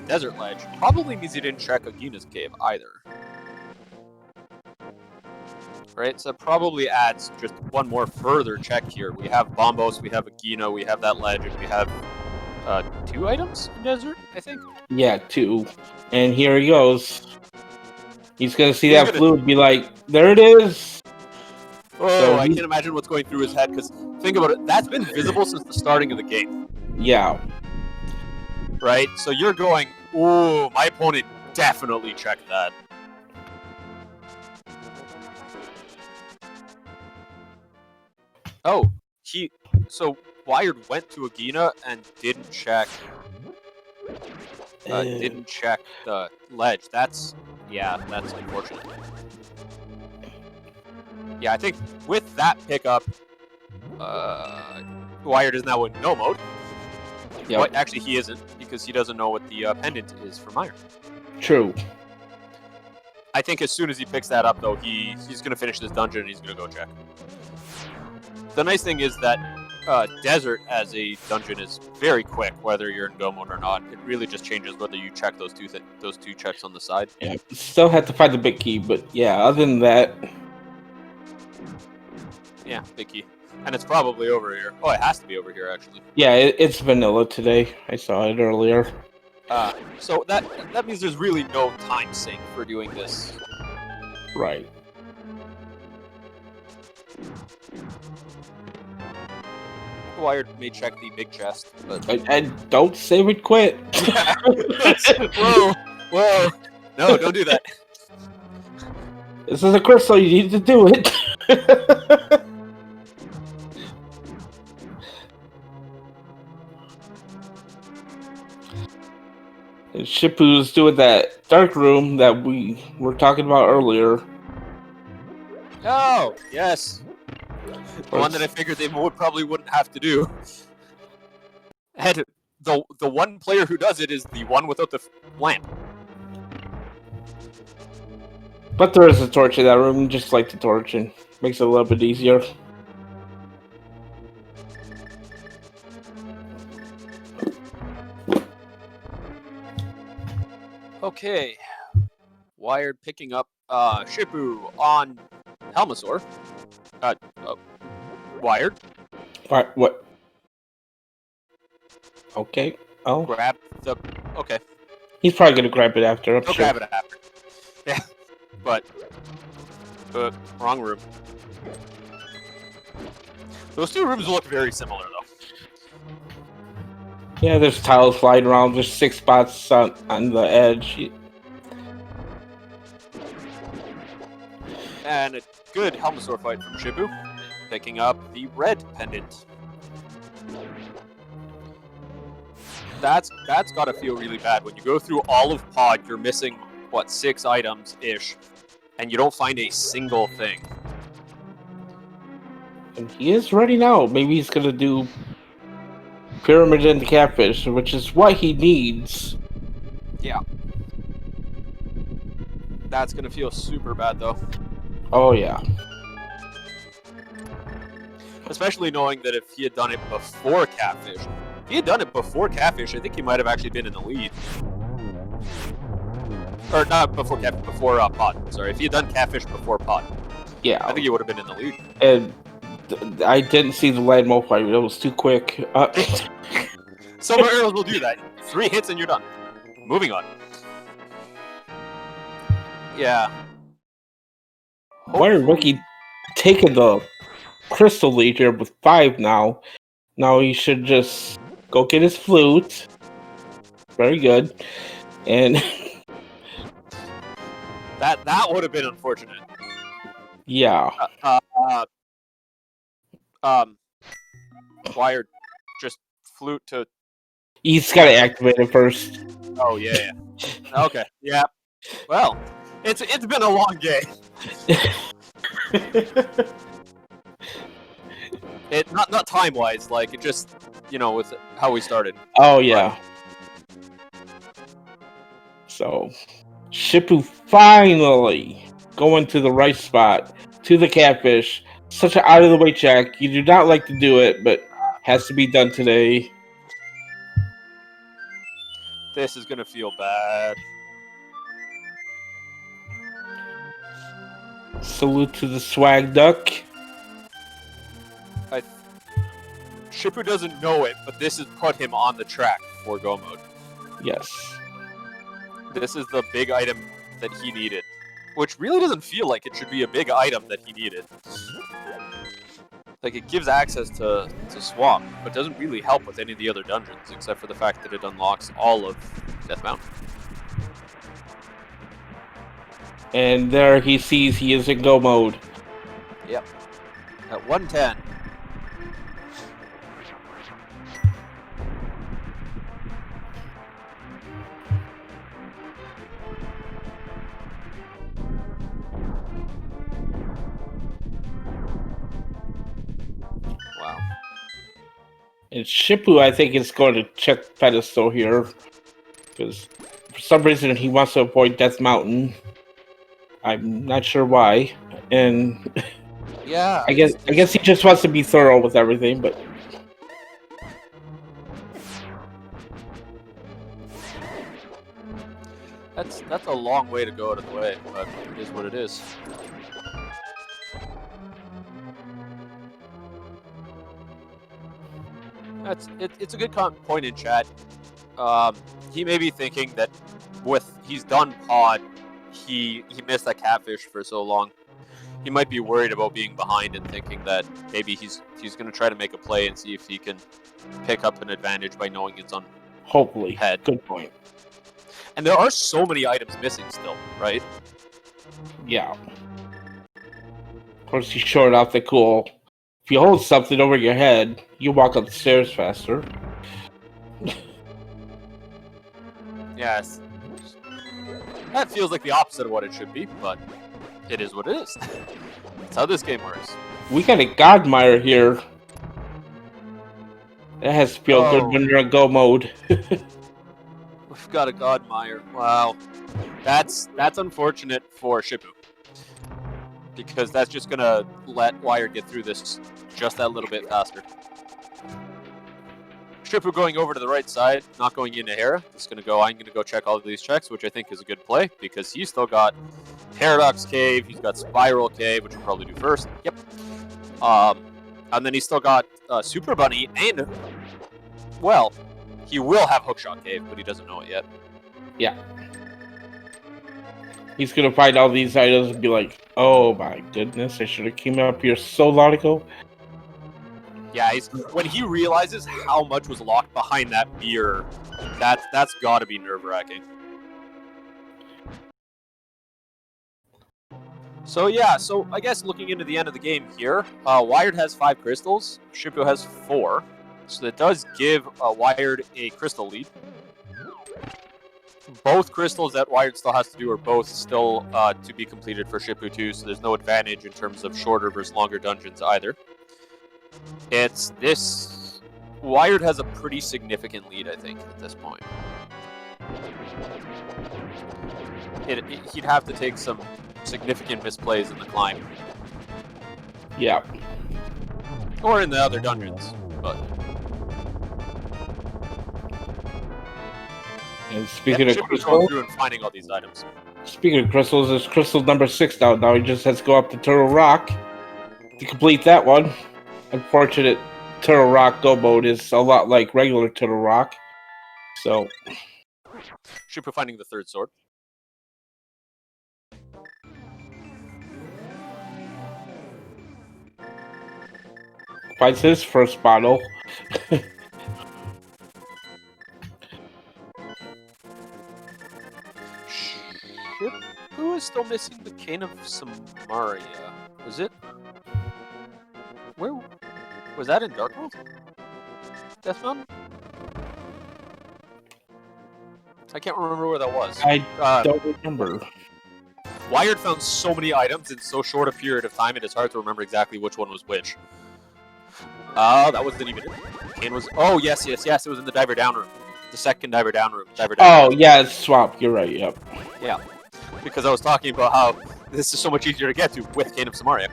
Desert Ledge, probably means he didn't check Agina's cave either. Right, so it probably adds just one more further check here. We have Bombos, we have Agina, we have that ledge, and we have 2 items in Desert, I think? Yeah, 2. And here he goes. He's gonna see that flute and be like, there it is! Oh, so I can't imagine what's going through his head, because think about it, that's been visible since the starting of the game. Yeah. Right? So you're going, ooh, my opponent definitely checked that. Oh, so Wired went to Agina and didn't check the ledge. That's unfortunate. Yeah, I think with that pickup, Wired is now in no mode. Yep. But actually, he isn't, because he doesn't know what the pendant is for Meyer. True. I think as soon as he picks that up, though, he's going to finish this dungeon and he's going to go check. The nice thing is that Desert as a dungeon is very quick, whether you're in go mode or not. It really just changes whether you check those two checks on the side. Yeah, still have to find the big key, but yeah, other than that... Yeah, big key. And it's probably over here. Oh, it has to be over here, actually. Yeah, it's vanilla today. I saw it earlier. So that means there's really no time sink for doing this. Right. Wired may check the big chest, but... And don't save it quit! Whoa! No, don't do that. This is a crystal, you need to do it! And Shippou's doing that dark room that we were talking about earlier. Oh, yes. The one that I figured they probably wouldn't have to do. And the one player who does it is the one without the lamp. But there is a torch in that room, just like the torch, and makes it a little bit easier. Okay. Wired picking up Shippou on Helmasaur. Wired. Alright, what? Okay. Oh. Grab the... Okay. He's probably gonna grab it after, I'm sure. Grab it after. Yeah. But... wrong room. Those two rooms look very similar, though. Yeah, there's tiles flying around. There's 6 spots on the edge. And a good Helmasaur fight from Shippou, picking up the red pendant. That's got to feel really bad when you go through all of pod. You're missing what 6 items ish, and you don't find a single thing. And he is running out. Maybe he's gonna do pyramid and the catfish, which is what he needs. Yeah. That's gonna feel super bad though. Oh yeah. Especially knowing that if he had done it before catfish, if he had done it before catfish, I think he might have actually been in the lead. Or not before catfish, before pod. Sorry, if he had done catfish before pod, Yeah. I think he would have been in the lead. And I didn't see the land mo fight. It was too quick. Some arrows will do that. 3 hits and you're done. Moving on. Yeah. Wiredwicky taking the crystal lead here with 5 now. Now he should just go get his flute. Very good. And that would have been unfortunate. yeah. Wired just flute to. He's got to activate it first. Oh yeah. Okay. Yeah. Well, it's been a long game. It not time wise, like it just with how we started. Oh yeah. So Shippou finally going to the right spot, to the catfish. Such an out of the way check. You do not like to do it, but has to be done today. This is gonna feel bad. Salute to the swag duck. Shippou doesn't know it, but this has put him on the track for go mode. Yes. This is the big item that he needed, which really doesn't feel like it should be a big item that he needed. Like, it gives access to Swamp, but doesn't really help with any of the other dungeons, except for the fact that it unlocks all of Death Mountain. And there he sees he is in go mode. Yep. At 110. Wow. And Shippou, I think, is going to check pedestal here. Because for some reason he wants to avoid Death Mountain. I'm not sure why. And yeah, I guess he just wants to be thorough with everything, but that's a long way to go out of the way, but it is what it is. It's a good point in chat. He may be thinking that he's done pod, he missed that catfish for so long. He might be worried about being behind and thinking that maybe he's going to try to make a play and see if he can pick up an advantage by knowing it's on hopefully. head. Good point. And there are so many items missing still, right? Yeah. Of course, he showed off the cool. If you hold something over your head, you walk up the stairs faster. Yes. That feels like the opposite of what it should be, but it is what it is. That's how this game works. We got a Godmire here. That has to feel good when you're in go mode. We've got a Godmire. Wow. That's unfortunate for Shippou. Because that's just going to let Wired get through this just that little bit faster. Shippou going over to the right side, not going into Hera. I'm going to go check all of these checks, which I think is a good play, because he's still got Paradox Cave, he's got Spiral Cave, which we'll probably do first. Yep. And then he's still got Super Bunny, and, well, he will have Hookshot Cave, but he doesn't know it yet. Yeah. He's going to find all these items and be like, oh my goodness, I should have came up here so long ago. Yeah, when he realizes how much was locked behind that mirror, that's got to be nerve-wracking. So yeah, I guess looking into the end of the game here, Wired has 5 crystals, Shippou has 4. So that does give Wired a crystal lead. Both crystals that Wired still has to do are both still to be completed for Shippou 2, so there's no advantage in terms of shorter versus longer dungeons either. It's this... Wired has a pretty significant lead, I think, at this point. He'd have to take some significant misplays in the climb. Yeah. Or in the other dungeons, but... And speaking of Shippou's going crystals, through and finding all these items. speaking of crystals, there's crystal number 6 now. Now he just has to go up to Turtle Rock to complete that one. Unfortunate, Turtle Rock go mode is a lot like regular Turtle Rock. So, Shippou finding the third sword. finds his first bottle. Shippou is still missing the Cane of Samaria. Was it? Where? Was that in Dark World? Death Mountain? I can't remember where that was. I don't remember. Wired found so many items in so short a period of time, it is hard to remember exactly which one was which. That wasn't even it. Cane was... Oh, yes, it was in the Diver Down room. The second Diver Down room. Oh, yeah, it's Swamp. You're right, yep. Yeah, because I was talking about how this is so much easier to get to with Cane of Samaria.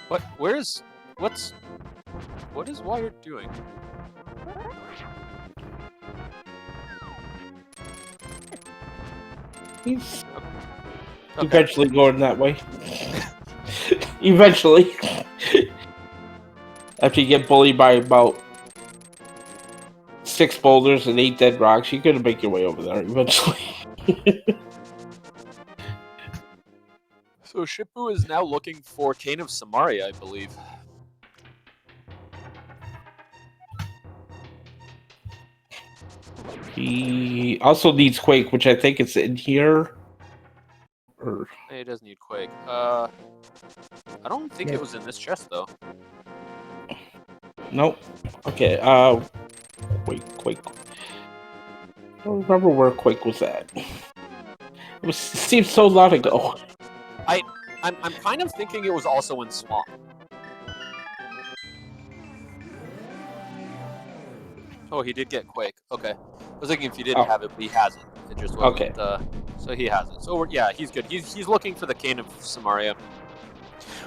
What? What is Wired doing? He's Okay. eventually going that way. Eventually. After you get bullied by about 6 boulders and 8 dead rocks, you're gonna make your way over there eventually. So Shippou is now looking for Cane of Samaria, I believe. He also needs Quake, which I think is in here. Or... He does need Quake. I don't think it was in this chest though. Nope. Okay, Quake. I don't remember where Quake was at. It seems so long ago. I'm kind of thinking it was also in Swamp. Oh, he did get Quake. Okay. I was thinking if he didn't have it, but he hasn't. It just wasn't. Okay. So he has it. So yeah, he's good. He's looking for the Cane of Samaria.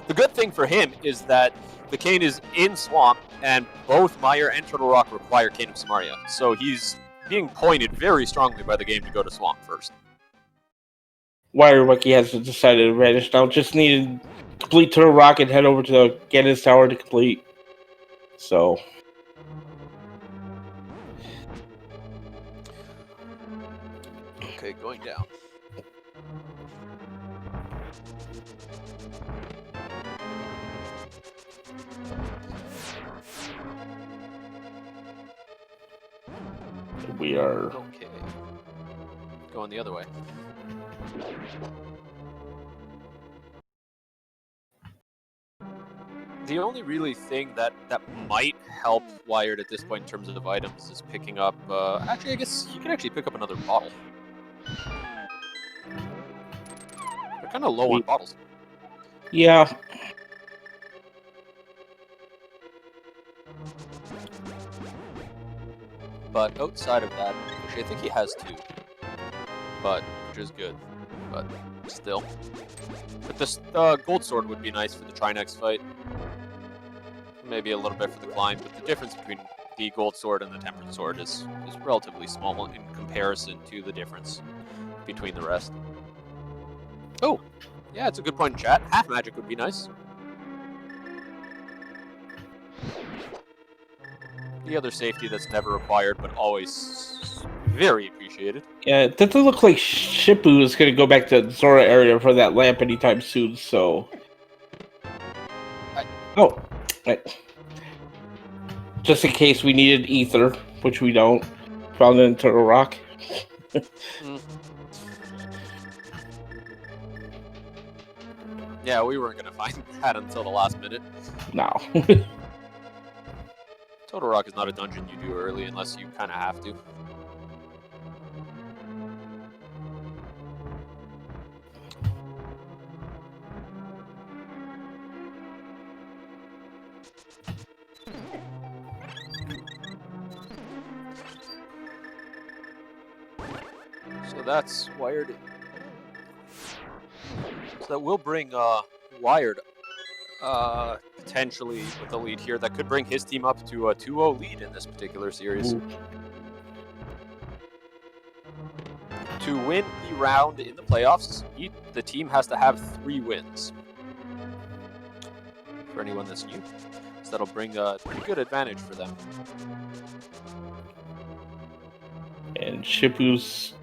The good thing for him is that the Cane is in Swamp, and both Meyer and Turtle Rock require Cane of Samaria. So he's being pointed very strongly by the game to go to Swamp first. Wiredwicky has decided to vanish now. Just needed to complete Turtle Rock and head over to Ganon's Tower to complete. So... Okay, going down. We are... Okay. Going the other way. The only really thing that might help Wired at this point in terms of items is picking up... actually, I guess you can actually pick up another bottle. They're kind of low on bottles. Yeah. But outside of that, actually, I think he has 2. But, which is good. But, still. But this gold sword would be nice for the Trinex fight. Maybe a little bit for the climb, but the difference between the gold sword and the tempered sword is relatively small in comparison to the difference between the rest. Oh! Yeah, it's a good point in chat. Half magic would be nice. The other safety that's never required, but always very appreciated. Yeah, it doesn't look like Shippou is going to go back to Zora area for that lamp anytime soon, so... Oh, right. Just in case we needed ether, which we don't. Found it in Turtle Rock. Yeah, we weren't going to find that until the last minute. No. Total Rock is not a dungeon you do early unless you kind of have to. So that's Wired. So that will bring Wired potentially with the lead here. That could bring his team up to a 2-0 lead in this particular series. Ooh. To win the round in the playoffs, the team has to have 3 wins. For anyone that's new, so that'll bring a pretty good advantage for them. And Shippou's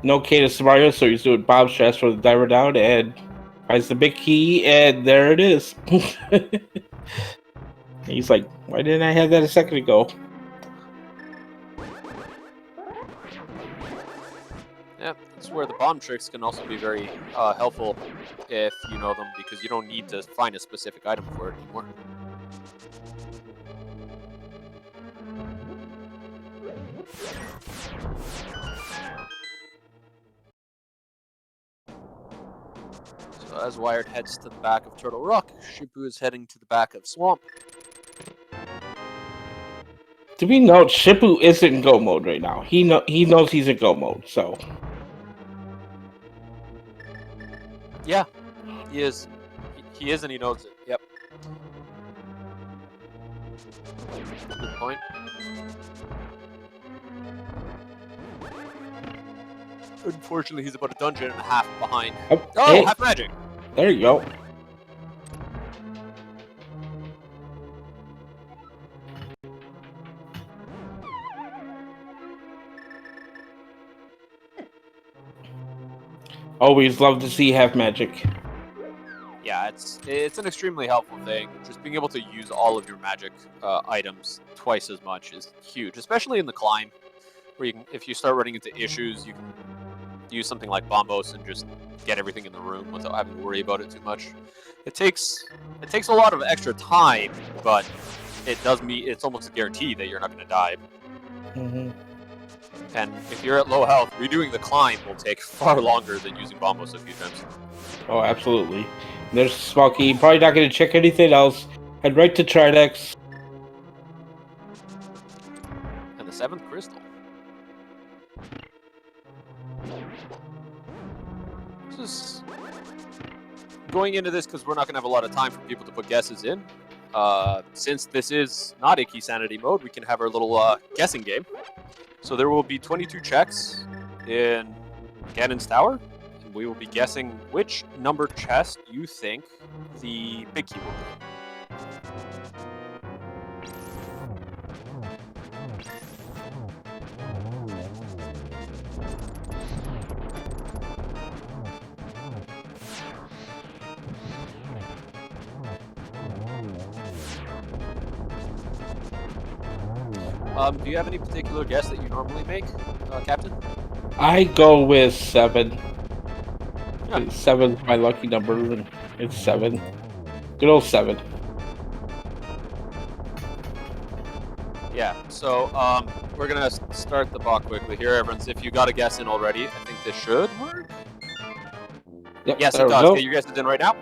no K to Mario, so he's doing bomb stress for the diver down and finds the big key, and there it is. He's like, why didn't I have that a second ago? Yeah, that's where the bomb tricks can also be very helpful if you know them, because you don't need to find a specific item for it anymore. So as Wired heads to the back of Turtle Rock, Shippou is heading to the back of Swamp. To be noted, Shippou isn't in go mode right now. He knows he's in go mode, so. Yeah, he is. He is, and he knows it. Yep. Good point. Unfortunately, he's about a dungeon and a half behind. Oh, hey. Half magic! There you go. Always love to see half magic. Yeah, it's an extremely helpful thing. Just being able to use all of your magic items twice as much is huge, especially in the climb, where you can, if you start running into issues, you can use something like Bombos and just get everything in the room without having to worry about it too much. It takes a lot of extra time, but it does mean it's almost a guarantee that you're not going to die. Mm-hmm. And if you're at low health, redoing the climb will take far longer than using Bombos a few times. Oh, absolutely. There's Smokey. Probably not going to check anything else. Head right to Tridex. And the 7th crystal. This is going into this because we're not going to have a lot of time for people to put guesses in. Since this is not Icky Sanity mode, we can have our little guessing game. So there will be 22 checks in Ganon's Tower. And we will be guessing which number chest you think the big key will do you have any particular guess that you normally make, Captain? I go with 7. Yeah. 7's my lucky number, and it's 7. Good old 7. Yeah, so we're going to start the bot quickly here. Everyone's, if you got a guess in already, I think this should work. Yep, yes, it does. Okay, your guess is in right now.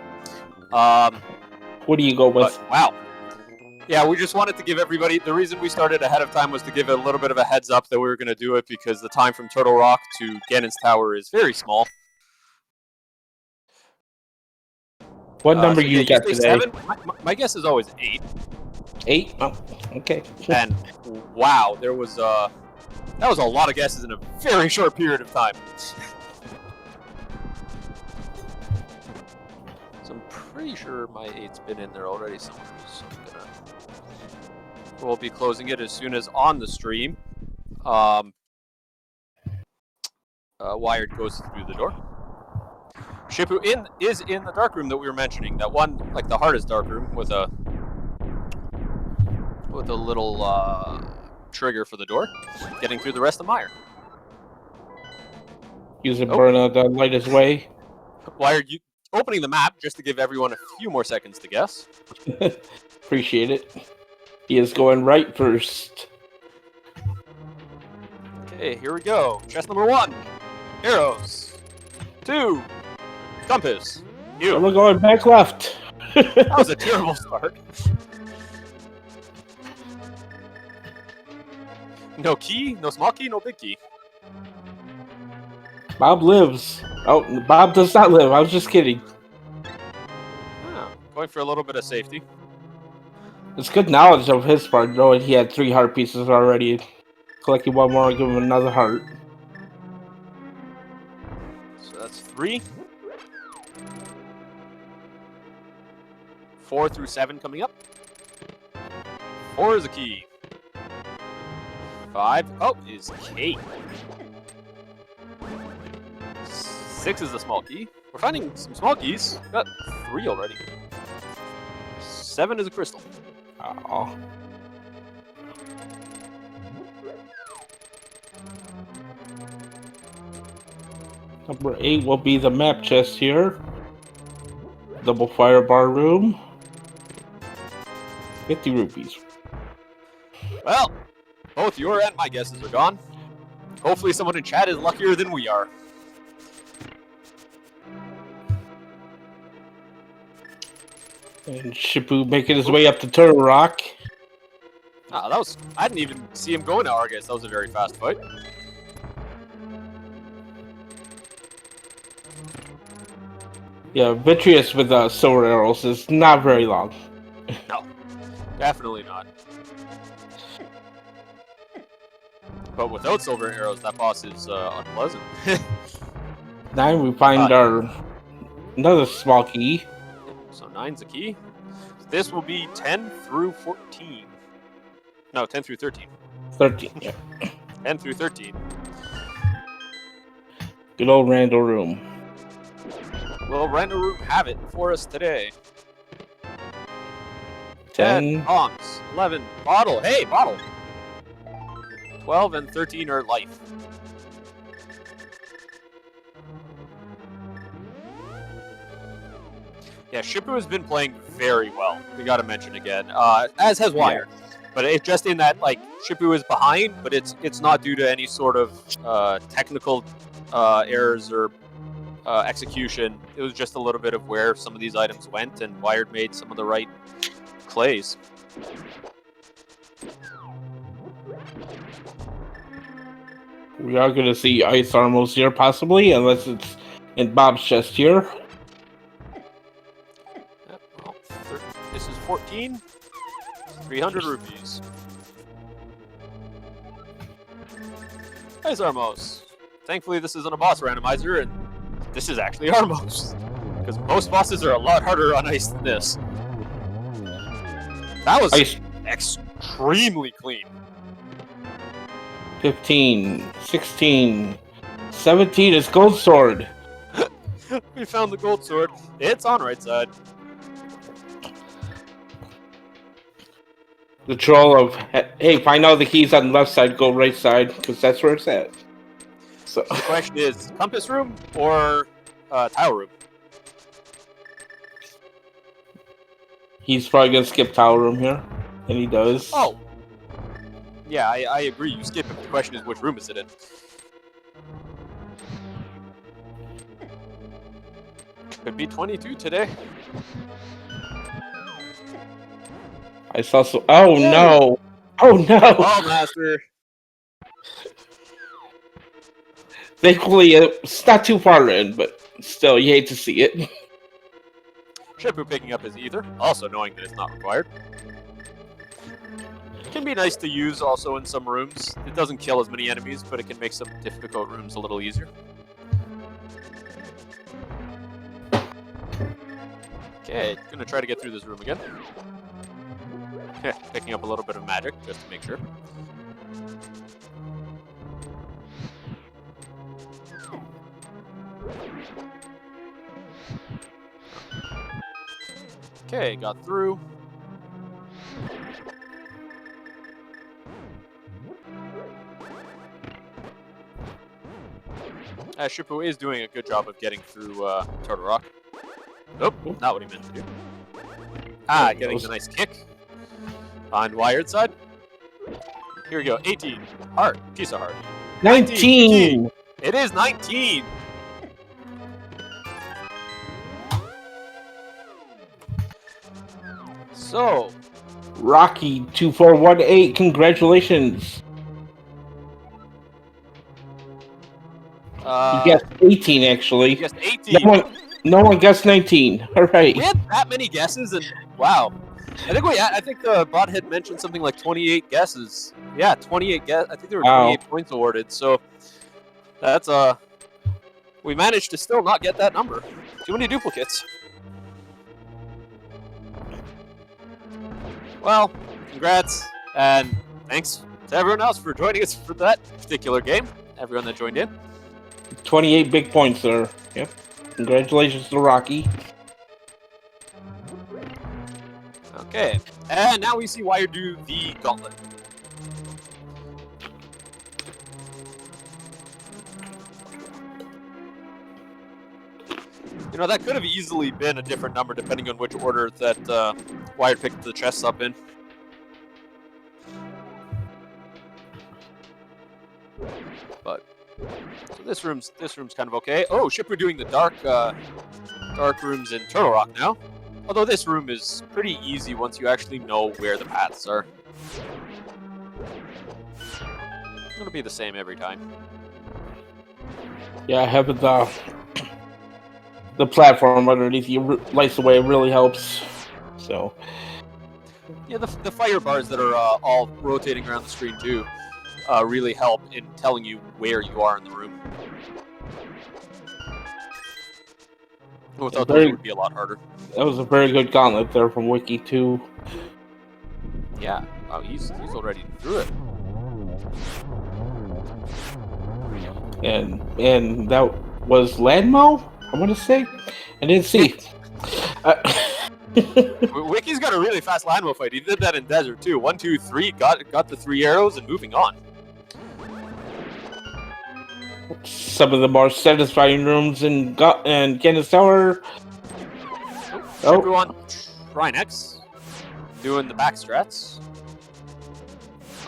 What do you go with? Wow. Yeah, we just wanted to give everybody, the reason we started ahead of time was to give a little bit of a heads up that we were going to do it because the time from Turtle Rock to Ganon's Tower is very small. What number so you got say today? 7? My guess is always 8. 8? Oh, okay. And wow, there was that was a lot of guesses in a very short period of time. So I'm pretty sure my 8's been in there already somewhere. So we'll be closing it as soon as on the stream. Wired goes through the door. Shippou is in the dark room that we were mentioning. That one, like the hardest dark room with a little trigger for the door, getting through the rest of Mire. Use a burn out the lightest way. Wired, opening the map just to give everyone a few more seconds to guess. Appreciate it. He is going right first. Okay, here we go. Chest number 1, arrows. 2, compass. And You. we're going back left. That was a terrible start. No key, no small key, no big key. Bob lives. Oh, Bob does not live. I was just kidding. Oh, going for a little bit of safety. It's good knowledge of his part, knowing he had 3 heart pieces already. Collecting one more, give him another heart. So that's 3. 4 through 7 coming up. 4 is a key. 5, oh, is K. 6 is the small key. We're finding some small keys. Got 3 already. 7 is a crystal. Oh. Number 8 will be the map chest here. Double fire bar room. 50 rupees. Well, both your and my guesses are gone. Hopefully someone in chat is luckier than we are. And Shippou making his way up to Turtle Rock. Ah, that was... I didn't even see him go into Argus. That was a very fast fight. Yeah, Vitreous with silver arrows is not very long. No, definitely not. But without silver arrows, that boss is unpleasant. Now we find our another small key. So 9's a key. This will be 10 through 14. No, 10 through 13. 13, yeah. 10 through 13. Good old Randall room. Will Random Room have it for us today? 10. Bombs. 11. Bottle. Hey, bottle. 12 and 13 are life. Yeah, Shippou has been playing very well. We got to mention again, as has Wired. But it's just in that like Shippou is behind, but it's not due to any sort of technical errors or execution. It was just a little bit of where some of these items went, and Wired made some of the right plays. We are going to see ice armors here, possibly, unless it's in Bob's chest here. Yep, well, this is 14. 300 rupees. Ice Armos. Thankfully, this isn't a boss randomizer, and this is actually Armos. Because most bosses are a lot harder on ice than this. That was extremely clean. 15, 16, 17 is Gold Sword. We found the gold sword. It's on right side. The troll of, hey, find all the keys on the left side, go right side, because that's where it's at. So The question is, compass room or tile room? he's probably going to skip tower room here, and he does. Oh. Yeah, I agree. You skip it. The question is, which room is it in? Could be 22 today. I saw so. Oh no! Oh no! Oh, Master. Thankfully, it's not too far in, but still, you hate to see it. Shippou picking up his ether, also knowing that it's not required. Can be nice to use also in some rooms. It doesn't kill as many enemies, but it can make some difficult rooms a little easier. Okay, gonna try to get through this room again. Picking up a little bit of magic, just to make sure. Okay, got through. Shippou is doing a good job of getting through Turtle Rock. Nope, not what he meant to do. Ah, getting the nice kick. On Wired side. Here we go. 18. Heart. Piece of heart. 19! It is 19! So, Rocky 2418, congratulations. You guessed 18, actually. You guessed 18. No one guessed 19. All right. We had that many guesses, and wow. I think the bot had mentioned something like 28 guesses. Yeah, 28 guess. I think there were 28 points awarded. So that's we managed to still not get that number. Too many duplicates. Well, congrats, and thanks to everyone else for joining us for that particular game. Everyone that joined in. 28 big points there. Yep. Congratulations to Rocky. Okay, and now we see Wired do the gauntlet. You know, that could have easily been a different number depending on which order that Wired picked the chests up in. But so this room's kind of okay. Oh, Shippou doing the dark rooms in Turtle Rock now. Although this room is pretty easy once you actually know where the paths are. It'll be the same every time. Yeah, having the platform underneath you lights the way really helps. So. Yeah, the fire bars that are all rotating around the screen too really help in telling you where you are in the room. Without those, it would be a lot harder. That was a very good gauntlet there from Wiki too. Yeah, wow, he's already through it. And that was Landmo, I want to say. I didn't see. Wiki's got a really fast Landmo fight. He did that in Desert too. 1, 2, 3, got the 3 arrows and moving on. Some of the more satisfying rooms in Candace Tower. Shippou on Shrine X, doing the back strats.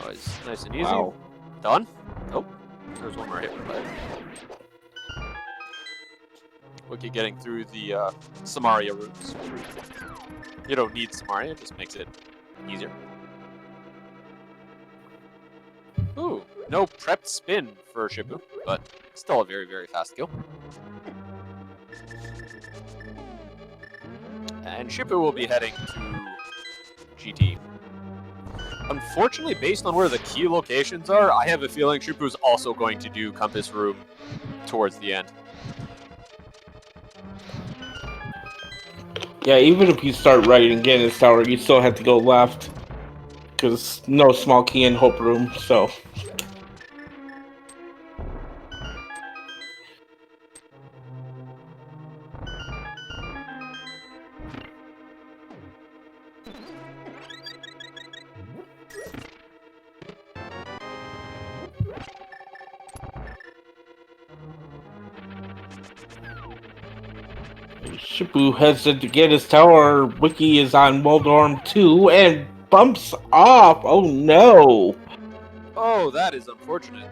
Oh, it's nice and easy. Wow. Done. Nope. There's one more hit. Wiki getting through the Samaria rooms. You don't need Samaria, it just makes it easier. Ooh, no prepped spin for Shippou, but still a very, very fast kill. And Shippou will be heading to GT. Unfortunately, based on where the key locations are, I have a feeling Shippou is also going to do Compass Room towards the end. Yeah, even if you start right and get in this tower, you still have to go left. Because no small key in Hope Room, so. Shippou heads in to get his tower. Wiki is on Moldorm 2 and bumps off. Oh no! Oh, that is unfortunate.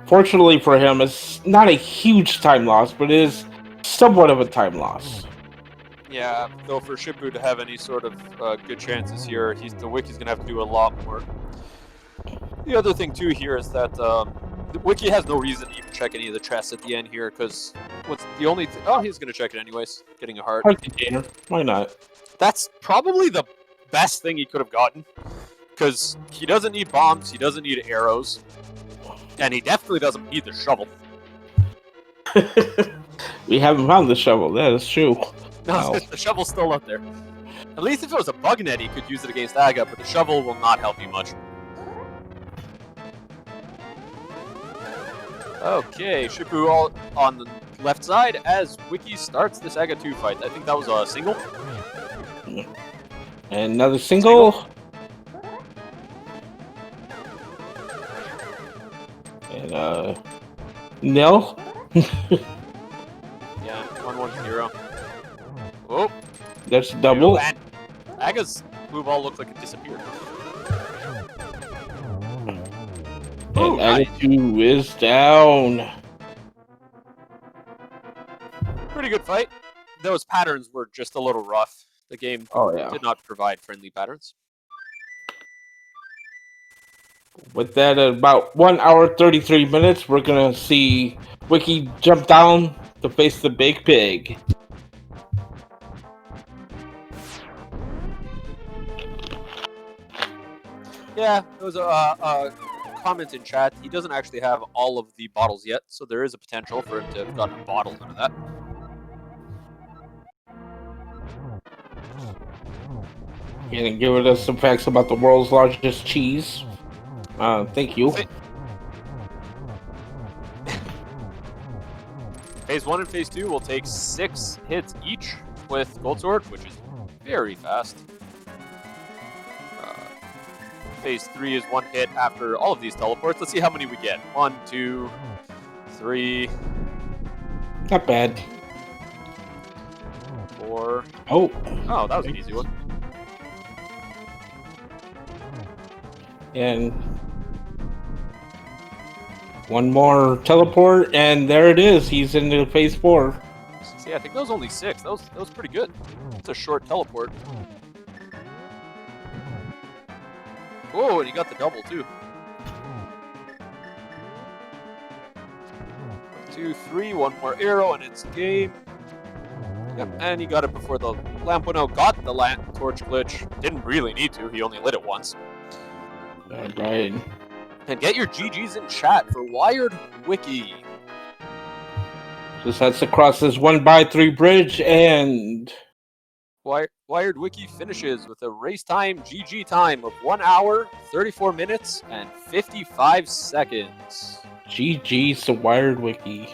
Fortunately for him, it's not a huge time loss, but it is somewhat of a time loss. Yeah, though for Shippou to have any sort of good chances here, the Wiki's going to have to do a lot more. The other thing too here is that the Wiki has no reason to even check any of the chests at the end here, because what's the only oh, he's going to check it anyways, getting a heart. Heart container. Why not? That's probably the best thing he could have gotten, because he doesn't need bombs, he doesn't need arrows, and he definitely doesn't need the shovel. We haven't found the shovel, that is true. No, the shovel's still up there. At least if it was a bug net, he could use it against Aga, but the shovel will not help you much. Okay, Shippou all on the left side as Wiki starts this Aga 2 fight. I think that was a single. And another single. And No. Yeah, 1-1-0. Oh, That's double. and Aga's blue ball looked like it disappeared. And nice. Aga2 is down. Pretty good fight. Those patterns were just a little rough. The game Oh yeah. did not provide friendly patterns. With that, at about 1 hour 33 minutes, we're gonna see Wiki jump down to face the big pig. Yeah, there was a comment in chat. He doesn't actually have all of the bottles yet, so there is a potential for him to have gotten a bottle out of that. And giving us some facts about the world's largest cheese. Thank you. Phase 1 and Phase 2 will take 6 hits each with Gold Sword, which is very fast. Phase 3 is 1 hit after all of these teleports. Let's see how many we get. 1, 2, 3. Not bad. 4. Oh, that was an easy one. and one more teleport, and there it is. He's into Phase 4. See, I think that was only 6. That was pretty good. It's a short teleport. Oh, and he got the double too. 1, 2, 3. One more arrow, and it's game. Yep, and he got it before the lamp went out. Got the torch glitch. Didn't really need to. He only lit it once. Right. And get your GGs in chat for Wiredwicky. Just has to cross this 1x3 bridge, and Wiredwicky finishes with a race time GG time of 1 hour, 34 minutes, and 55 seconds. GG's to Wiredwicky.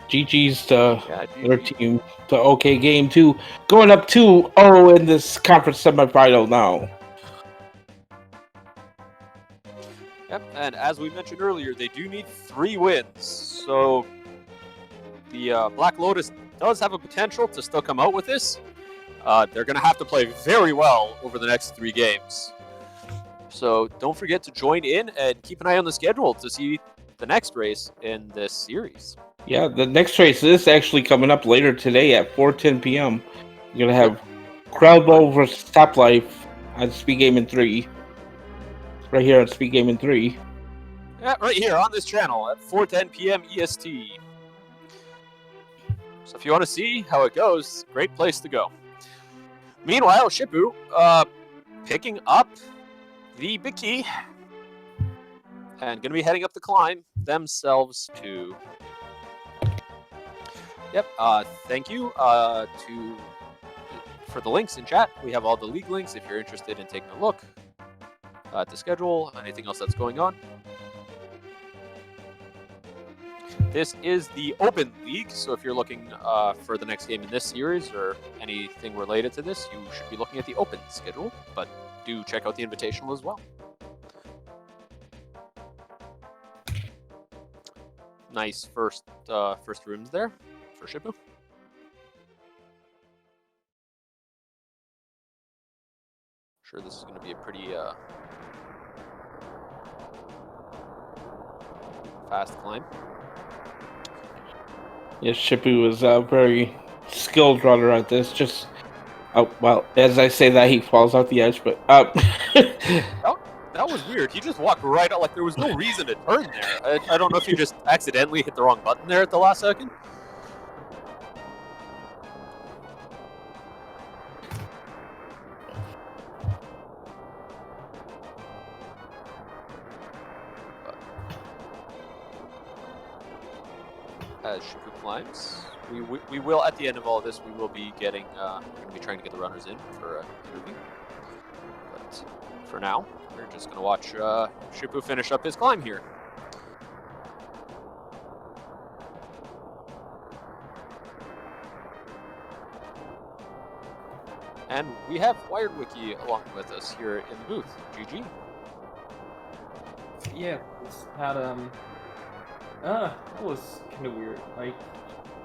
GG's to their GG. team, to OK Game 2, going up 2-0 in this conference semifinal now. Yep, and as we mentioned earlier, they do need 3 wins. So the Black Lotus does have a potential to still come out with this. They're going to have to play very well over the next 3 games. So don't forget to join in and keep an eye on the schedule to see the next race in this series. Yeah, the next race is actually coming up later today at 4:10 p.m. You're going to have Crowdball versus Top Life on SpeedGaming 3. Right here on SpeedGaming 3. Yeah, right here on this channel at 4:10 p.m. EST. So if you want to see how it goes, great place to go. Meanwhile, Shippou picking up the big key and going to be heading up the climb themselves too. Yep. Thank you for the links in chat. We have all the league links if you're interested in taking a look at the schedule, anything else that's going on. This is the Open League, so if you're looking for the next game in this series or anything related to this, you should be looking at the Open schedule, but do check out the Invitational as well. Nice first rooms there for Shippou. Sure, this is going to be a pretty fast climb. Yes, Shippou is a very skilled runner at this. Just, well, as I say that, he falls off the edge, but That was weird. He just walked right out, like there was no reason to turn there. I don't know if he just accidentally hit the wrong button there at the last second. As Shippou climbs, we will, at the end of all of this, we will be getting, we're going to be trying to get the runners in for an interview. But for now, we're just going to watch Shippou finish up his climb here. And we have Wiredwicky along with us here in the booth. GG. Yeah, just had That was kind of weird. Like,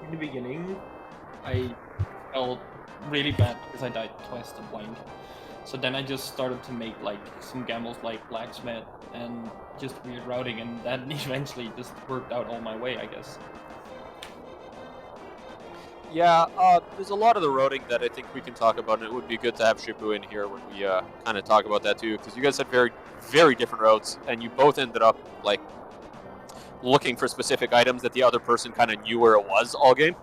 in the beginning, I felt really bad because I died twice to blind. So then I just started to make like some gambles like blacksmith and just weird routing, and that eventually just worked out all my way, I guess. Yeah, there's a lot of the routing that I think we can talk about, and it would be good to have Shippou in here when we kind of talk about that too, because you guys had very, very different routes, and you both ended up like looking for specific items that the other person kind of knew where it was all game.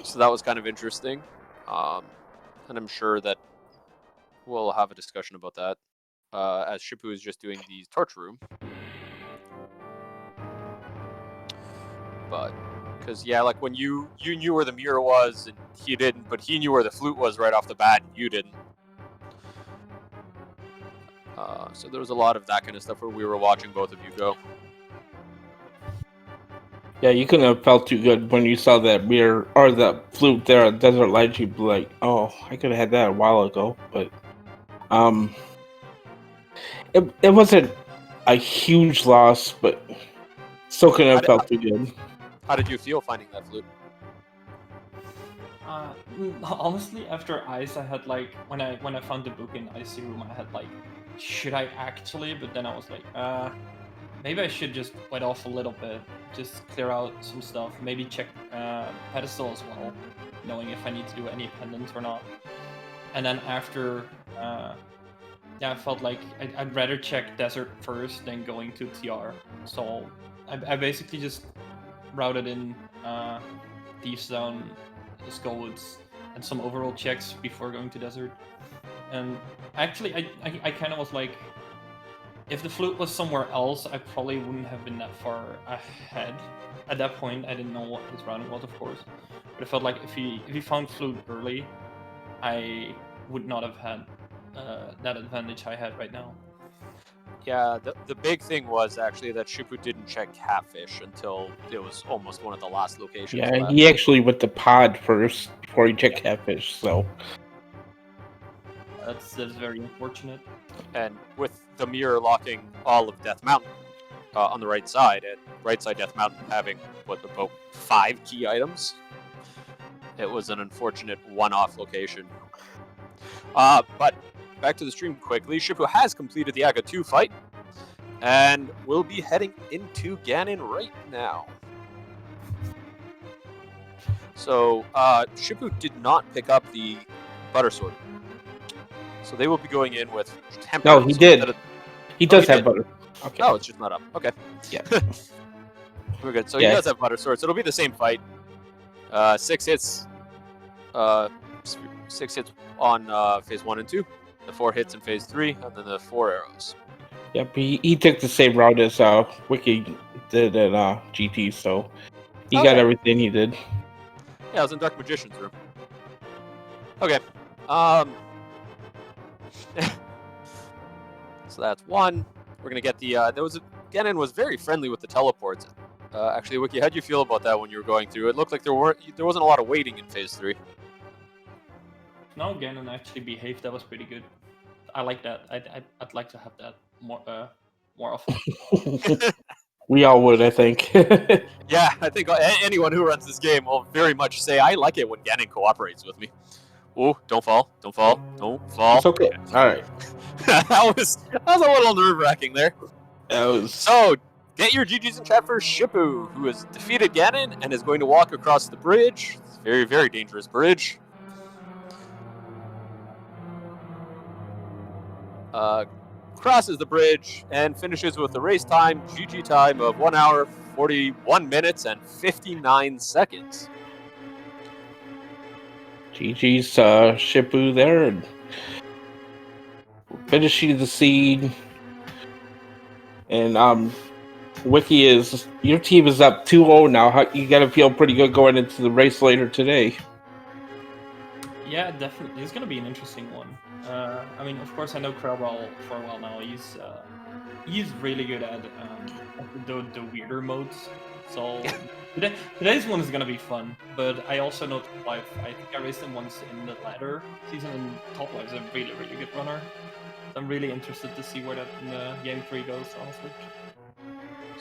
So that was kind of interesting, and I'm sure that we'll have a discussion about that as Shippou is just doing the torch room. But because yeah, like when you knew where the mirror was and he didn't, but he knew where the flute was right off the bat and you didn't. So there was a lot of that kind of stuff where we were watching both of you go. Yeah, you couldn't have felt too good when you saw that mirror or the flute there at Desert Ledge. You'd be like, "Oh, I could have had that a while ago." But it wasn't a huge loss, but still couldn't have felt too good. How did you feel finding that flute? Honestly, after Ice, I had like when I found the book in Icy Room, I had like, should I actually? But then I was like, maybe I should just wait off a little bit, just clear out some stuff, maybe check pedestal as well, knowing if I need to do any pendants or not. And then after, yeah, I felt like I'd rather check desert first than going to TR. So I basically just routed in Thief Zone, Skullwoods, and some overall checks before going to desert. And actually, I kind of was like, if the flute was somewhere else, I probably wouldn't have been that far ahead. At that point, I didn't know what his routing was, of course. But it felt like if he found flute early, I would not have had that advantage I had right now. Yeah, the big thing was actually that Shippou didn't check Catfish until it was almost one of the last locations. Yeah, left. he actually went to pod first before he checked Catfish, so That's very unfortunate. And with the mirror locking all of Death Mountain on the right side, and right side Death Mountain having about 5 key items, it was an unfortunate one-off location. But back to the stream quickly. Shippou has completed the Aga 2 fight, and will be heading into Ganon right now. So Shippou did not pick up the Butter Sword, so they will be going in with Temper. no, he did. He does have butter. Okay. Oh, it's just not up. Okay. Yeah. We're good. So he does have Butter Sword, so it'll be the same fight. 6 hits. 6 hits on phase 1 and 2. The 4 hits in phase 3, and then the 4 arrows. Yep, he took the same route as Wiki did at GT, so he got everything he did. Yeah, I was in Dark Magician's room. Okay. So that's 1. We're gonna get the. Ganon was very friendly with the teleports. Actually, Wiki, how'd you feel about that when you were going through? It looked like there wasn't a lot of waiting in phase 3. No, Ganon actually behaved. That was pretty good. I like that. I'd like to have that more often. We all would, I think. Yeah, I think anyone who runs this game will very much say, I like it when Ganon cooperates with me. Oh, don't fall. Don't fall. Don't fall. It's okay. All right. that was a little nerve-wracking there. So, get your GGs in chat for Shippou, who has defeated Ganon and is going to walk across the bridge. It's a very, very dangerous bridge. Crosses the bridge and finishes with a race time, GG time of 1 hour, 41 minutes, and 59 seconds. GG's Shippou there, and finishing the seed. And Wiki your team is up 2-0 now. You got to feel pretty good going into the race later today. Yeah, definitely. It's gonna be an interesting one. I mean, of course, I know Krellball for a while now. He's really good at the weirder modes. So today's one is gonna be fun. But I also know Top Life. I think I raced him once in the ladder season, and Top Life is a really, really good runner. So I'm really interested to see where that in game 3 goes, honestly.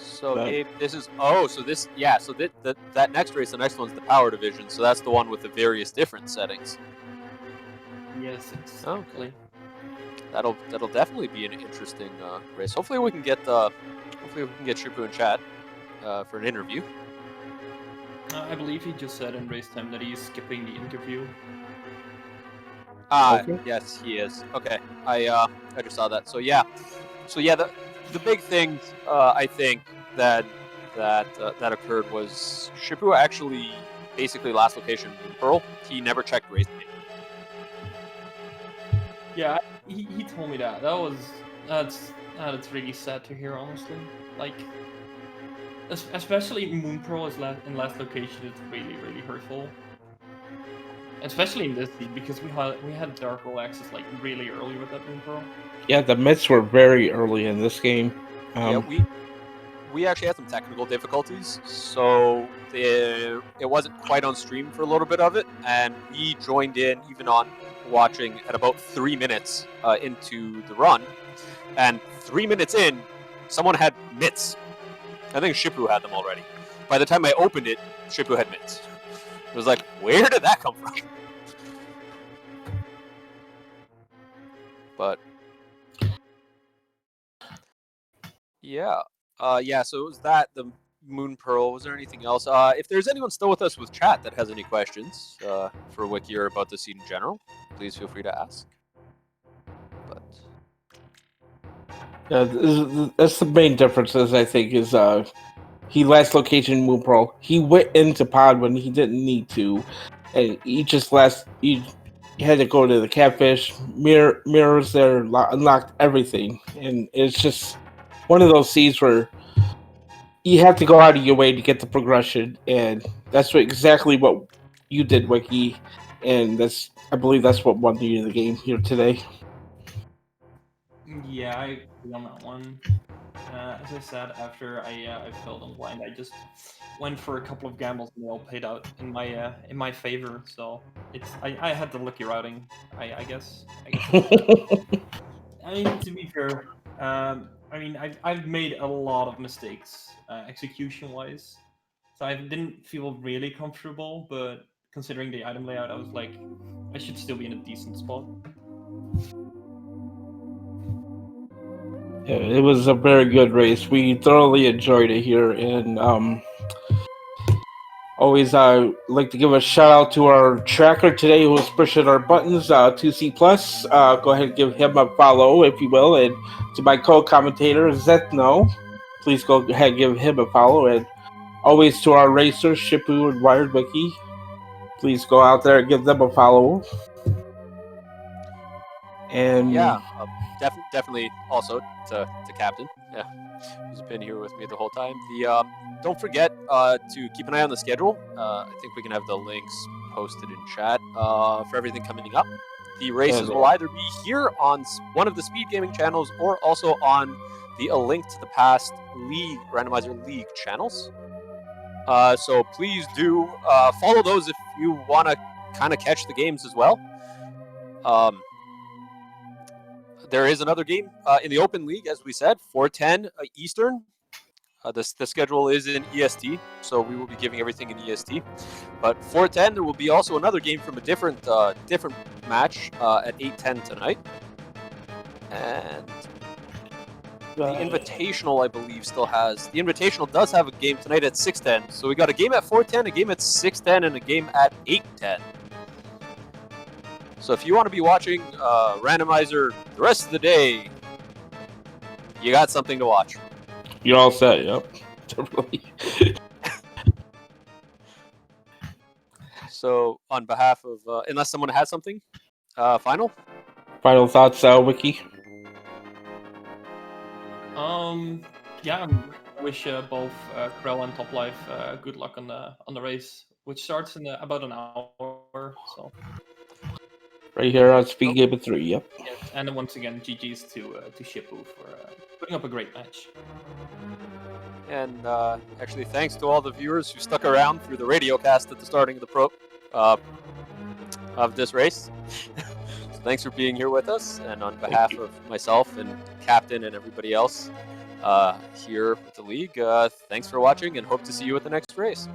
So That- Gabe, this is that next race, the next one's the power division. So that's the one with the various different settings. Yes, exactly. That'll definitely be an interesting race. Hopefully we can get Shippou in chat for an interview. I believe he just said in race time that he's skipping the interview. Okay. Yes, he is. Okay, I just saw that. So yeah, the big things I think that occurred was Shippou actually basically last location in Pearl. He never checked race data. Yeah, he told me that. That's really sad to hear, honestly. Like, especially Moon Pro is in last location. It's really hurtful. Especially in this seed because we had Dark Hole access like really early with that Moon Pro. Yeah, the myths were very early in this game. Yeah, we actually had some technical difficulties, so it wasn't quite on stream for a little bit of it, and we joined in even on watching at about 3 minutes into the run, and 3 minutes in, someone had mitts. I think Shippou had them already. By the time I opened it, Shippou had mitts. It was like, where did that come from? But yeah, so it was that, the Moon Pearl. Was there anything else? If there's anyone still with us with chat that has any questions for Wiki or about the seed in general, please feel free to ask. But Yeah, that's the main differences, I think, is he last location Moon Pro. He went into pod when he didn't need to, and he had to go to the catfish, mirrors there, unlocked everything, and it's just one of those seeds where you have to go out of your way to get the progression, and that's exactly what you did, Wiki, and I believe that's what won you the game here today. Yeah, I agree on that one. As I said, after I failed on blind, I just went for a couple of gambles and they all paid out in my favor. So I had the lucky routing, I guess. I mean, to be fair, I mean I've made a lot of mistakes execution wise, so I didn't feel really comfortable. But considering the item layout, I was like, I should still be in a decent spot. Yeah, it was a very good race. We thoroughly enjoyed it here, and always like to give a shout out to our tracker today who was pushing our buttons, 2C Plus. Go ahead and give him a follow, if you will, and to my co-commentator Zetno, please go ahead and give him a follow, and always to our racers Shippou and Wiredwicky, please go out there and give them a follow. And yeah, definitely also to Captain, yeah, who's been here with me the whole time. The don't forget to keep an eye on the schedule. I think we can have the links posted in chat for everything coming up. The races will either be here on one of the SpeedGaming channels or also on the A Link to the Past League Randomizer League channels. So please do follow those if you want to kind of catch the games as well. There is another game in the Open League, as we said, 4:10 Eastern. The schedule is in EST, so we will be giving everything in EST. But 4:10, there will be also another game from a different match at 8:10 tonight. And the Invitational, I believe, still has... The Invitational does have a game tonight at 6:10. So we got a game at 4:10, a game at 6:10, and a game at 8:10. So if you want to be watching Randomizer the rest of the day, you got something to watch. You're all set, yep. Totally. So on behalf of, unless someone has something, final thoughts, Wiki? Yeah, I wish both Krell and Top Life good luck on the race, which starts in about an hour. So Right here on SpeedGaming 3, yep. yes, and then once again, GG's to Shippou for putting up a great match. And actually, thanks to all the viewers who stuck around through the radio cast at the starting of the of this race. So thanks for being here with us. And on behalf of myself and Captain and everybody else, here with the league. Thanks for watching, and hope to see you at the next race.